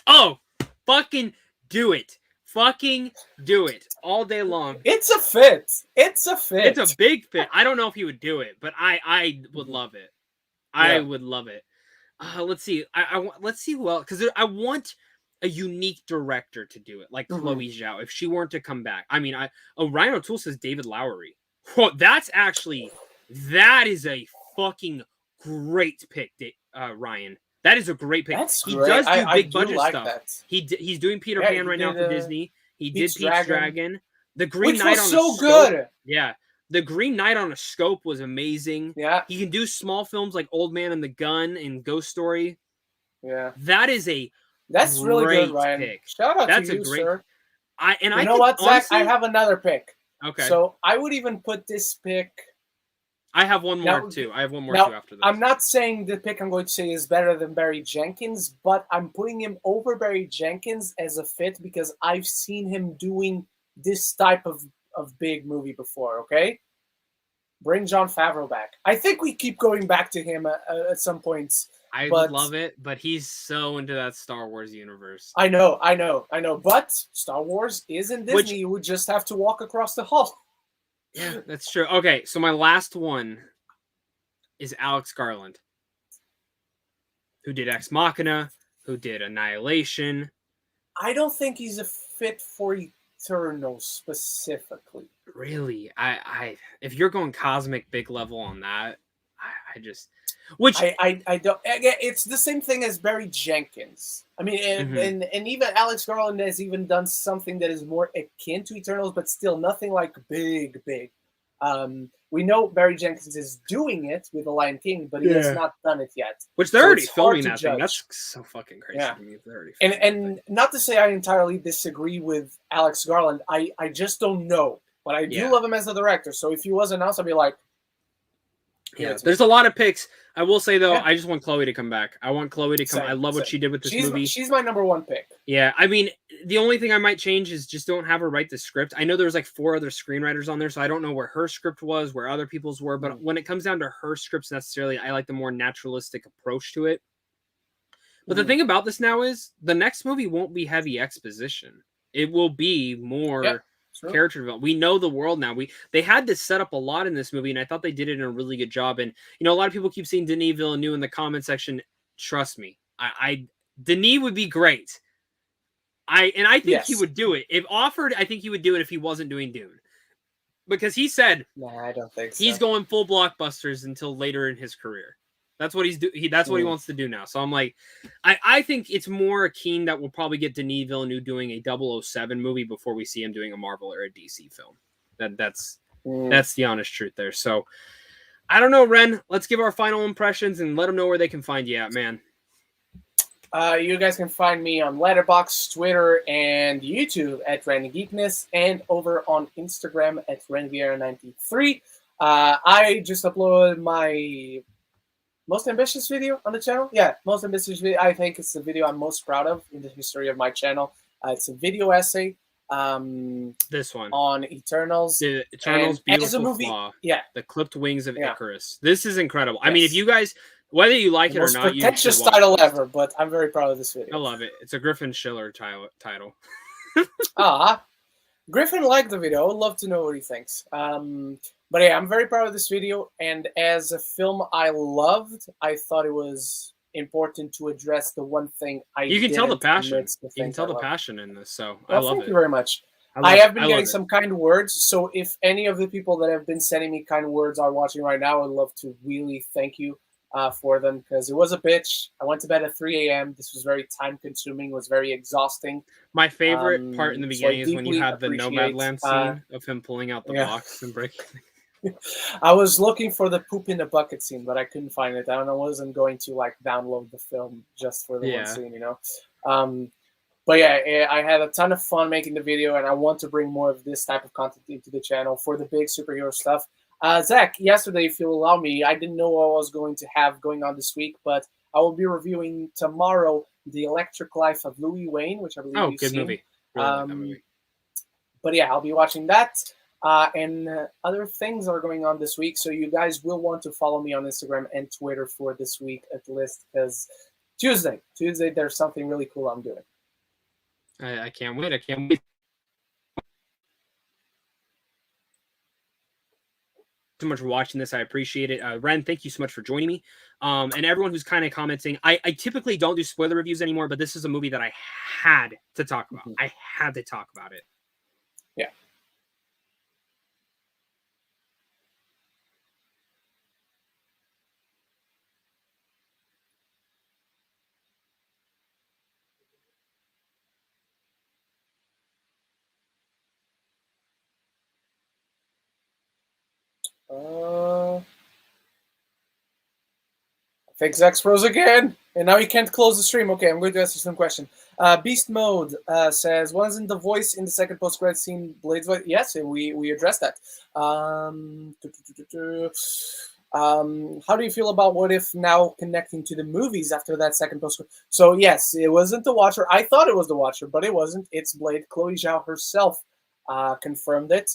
Oh, fucking do it. Fucking do it all day long. It's a fit. It's a fit. It's a big fit. I don't know if he would do it, but I would love it. I would love it. Let's see. Let's see. Well, because I want a unique director to do it, like Chloe Zhao, if she weren't to come back. I mean, Ryan O'Toole says David Lowery. Well, that is a fucking great pick, Ryan. That is a great pick. He does do big budget stuff. He's doing Peter Pan right now for Disney. He did Pete's Dragon. The Green Knight on a Scope. Yeah. The Green Knight on a Scope was amazing. Yeah. He can do small films like Old Man and the Gun and Ghost Story. Yeah. That's really good, Ryan. Pick. Shout out to you, sir. You know what, Zach? I have another pick. Okay. So I would even put this pick. I have one more too. I have one more too after this. I'm not saying the pick I'm going to say is better than Barry Jenkins, but I'm putting him over Barry Jenkins as a fit because I've seen him doing this type of big movie before, okay? Bring Jon Favreau back. I think we keep going back to him at some points. I would love it, but he's so into that Star Wars universe. I know. But Star Wars isn't Disney. You would just have to walk across the hall. Yeah, that's true. Okay, so my last one is Alex Garland, who did Ex Machina, who did Annihilation. I don't think he's a fit for Eternals specifically. Really? If you're going cosmic big level on that, I don't. It's the same thing as Barry Jenkins. I mean, and even Alex Garland has even done something that is more akin to Eternals, but still nothing like big. We know Barry Jenkins is doing it with The Lion King, but he has not done it yet. Which they're already filming that thing. That's so fucking crazy to me. They're already and not to say I entirely disagree with Alex Garland. I just don't know, but I do love him as a director. So if he was announced, I'd be like, there's a lot of picks. I will say though, I just want Chloe to come back. I want Chloe to come. I love what she did with this movie. She's my number one pick. Yeah, I mean, the only thing I might change is just don't have her write the script. I know there's like 4 other screenwriters on there, so I don't know where her script was, where other people's were. But when it comes down to her scripts necessarily, I like the more naturalistic approach to it. But the thing about this now is the next movie won't be heavy exposition. It will be more character development. We know the world now. They had to set up a lot in this movie, and I thought they did it in a really good job. And a lot of people keep seeing Denis Villeneuve in the comment section. Trust me, Denis would be great. I think he would do it if offered. I think he would do it if he wasn't doing Dune, because he said, "Nah, I don't think so." He's going full blockbusters until later in his career. That's what that's what he wants to do now. So I'm like, I think it's more keen that we'll probably get Denis Villeneuve doing a 007 movie before we see him doing a Marvel or a DC film. That's the honest truth there. So I don't know, Ren. Let's give our final impressions and let them know where they can find you at, man. You guys can find me on Letterboxd, Twitter, and YouTube at Randy Geekness, and over on Instagram at RenViera93. I just uploaded my most ambitious video on the channel. Yeah, most ambitious video. I think it's the video I'm most proud of in the history of my channel. It's a video essay. This one on Eternals. The Eternals beautiful movie. Flaw. Yeah, the clipped wings of Ikaris. This is incredible. Yes. I mean, if you guys Whether you like The it or most not, you pretentious should watch title it. ever, but I'm very proud of this video. I love it. It's a Griffin Schiller title. Ah, Griffin liked the video. I would love to know what he thinks. But yeah, I'm very proud of this video. And as a film I loved, I thought it was important to address the one thing You can tell the passion. You can tell the passion in this. So I love it. Thank you very much. I have been getting some kind words. So if any of the people that have been sending me kind words are watching right now, I'd love to really thank you for them, because it was a bitch. I went to bed at 3 a.m. This was very time consuming, was very exhausting. My favorite part in the beginning is when you had the Nomadland scene of him pulling out the box and breaking. I was looking for the poop in the bucket scene, but I couldn't find it. I wasn't going to like download the film just for the one scene, you know. But yeah, I had a ton of fun making the video, and I want to bring more of this type of content into the channel for the big superhero stuff. Zach, yesterday, if you'll allow me, I didn't know what I was going to have going on this week, but I will be reviewing tomorrow The Electric Life of Louis Wayne, which I believe you've seen. Movie. Really like that movie. But yeah, I'll be watching that. And other things are going on this week, so you guys will want to follow me on Instagram and Twitter for this week at least, because Tuesday, there's something really cool I'm doing. I can't wait. I can't wait. So much for watching this. I appreciate it. Ren, thank you so much for joining me. And everyone who's kind of commenting. I typically don't do spoiler reviews anymore, but this is a movie that I had to talk about. I had to talk about it. Yeah. I think Zach's froze again, and now he can't close the stream. Okay, I'm going to answer some question. Beast Mode says, wasn't the voice in the second post-credit scene Blade's voice? Yes, we addressed that. How do you feel about What If now connecting to the movies after that second post-credit? So yes, it wasn't the Watcher. I thought it was the Watcher, but it wasn't. It's Blade. Chloe Zhao herself confirmed it.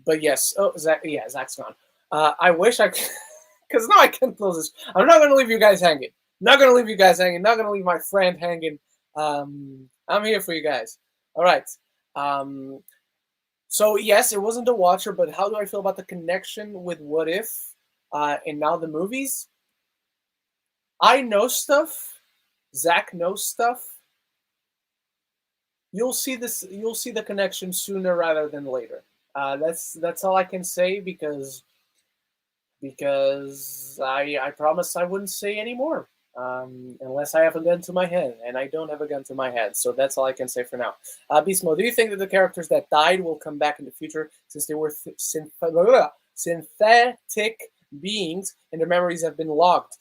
But yes, Zach's gone. I wish I could, because now I can't close this. I'm not going to leave you guys hanging. Not going to leave you guys hanging. Not going to leave my friend hanging. I'm here for you guys. All right. So yes, it wasn't the Watcher, but how do I feel about the connection with What If and now the movies? I know stuff. Zach knows stuff. You'll see this. You'll see the connection sooner rather than later. That's all I can say, because I promised I wouldn't say any more unless I have a gun to my head, and I don't have a gun to my head. So that's all I can say for now. Beast Mode, do you think that the characters that died will come back in the future, since they were synthetic beings and their memories have been logged?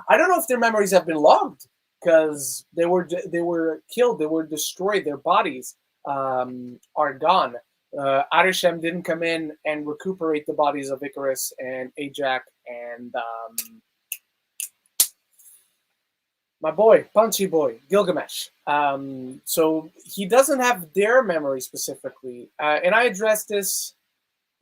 I don't know if their memories have been logged, because they were killed, they were destroyed, their bodies are gone. Arishem didn't come in and recuperate the bodies of Ikaris and Ajak and my boy, Punchy Boy, Gilgamesh. So he doesn't have their memory specifically. And I addressed this.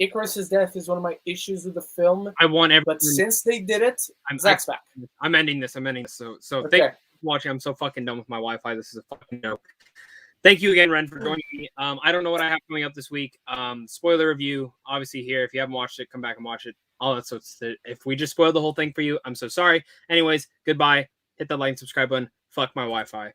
Ikaris' death is one of my issues with the film. I want everyone, but since they did it, Zach's back. I'm ending this. So okay. Thank you for watching. I'm so fucking done with my Wi-Fi. This is a fucking joke. Thank you again, Ren, for joining me. I don't know what I have coming up this week. Spoiler review, obviously here. If you haven't watched it, come back and watch it. All that. So if we just spoiled the whole thing for you, I'm so sorry. Anyways, goodbye. Hit that like and subscribe button. Fuck my Wi-Fi.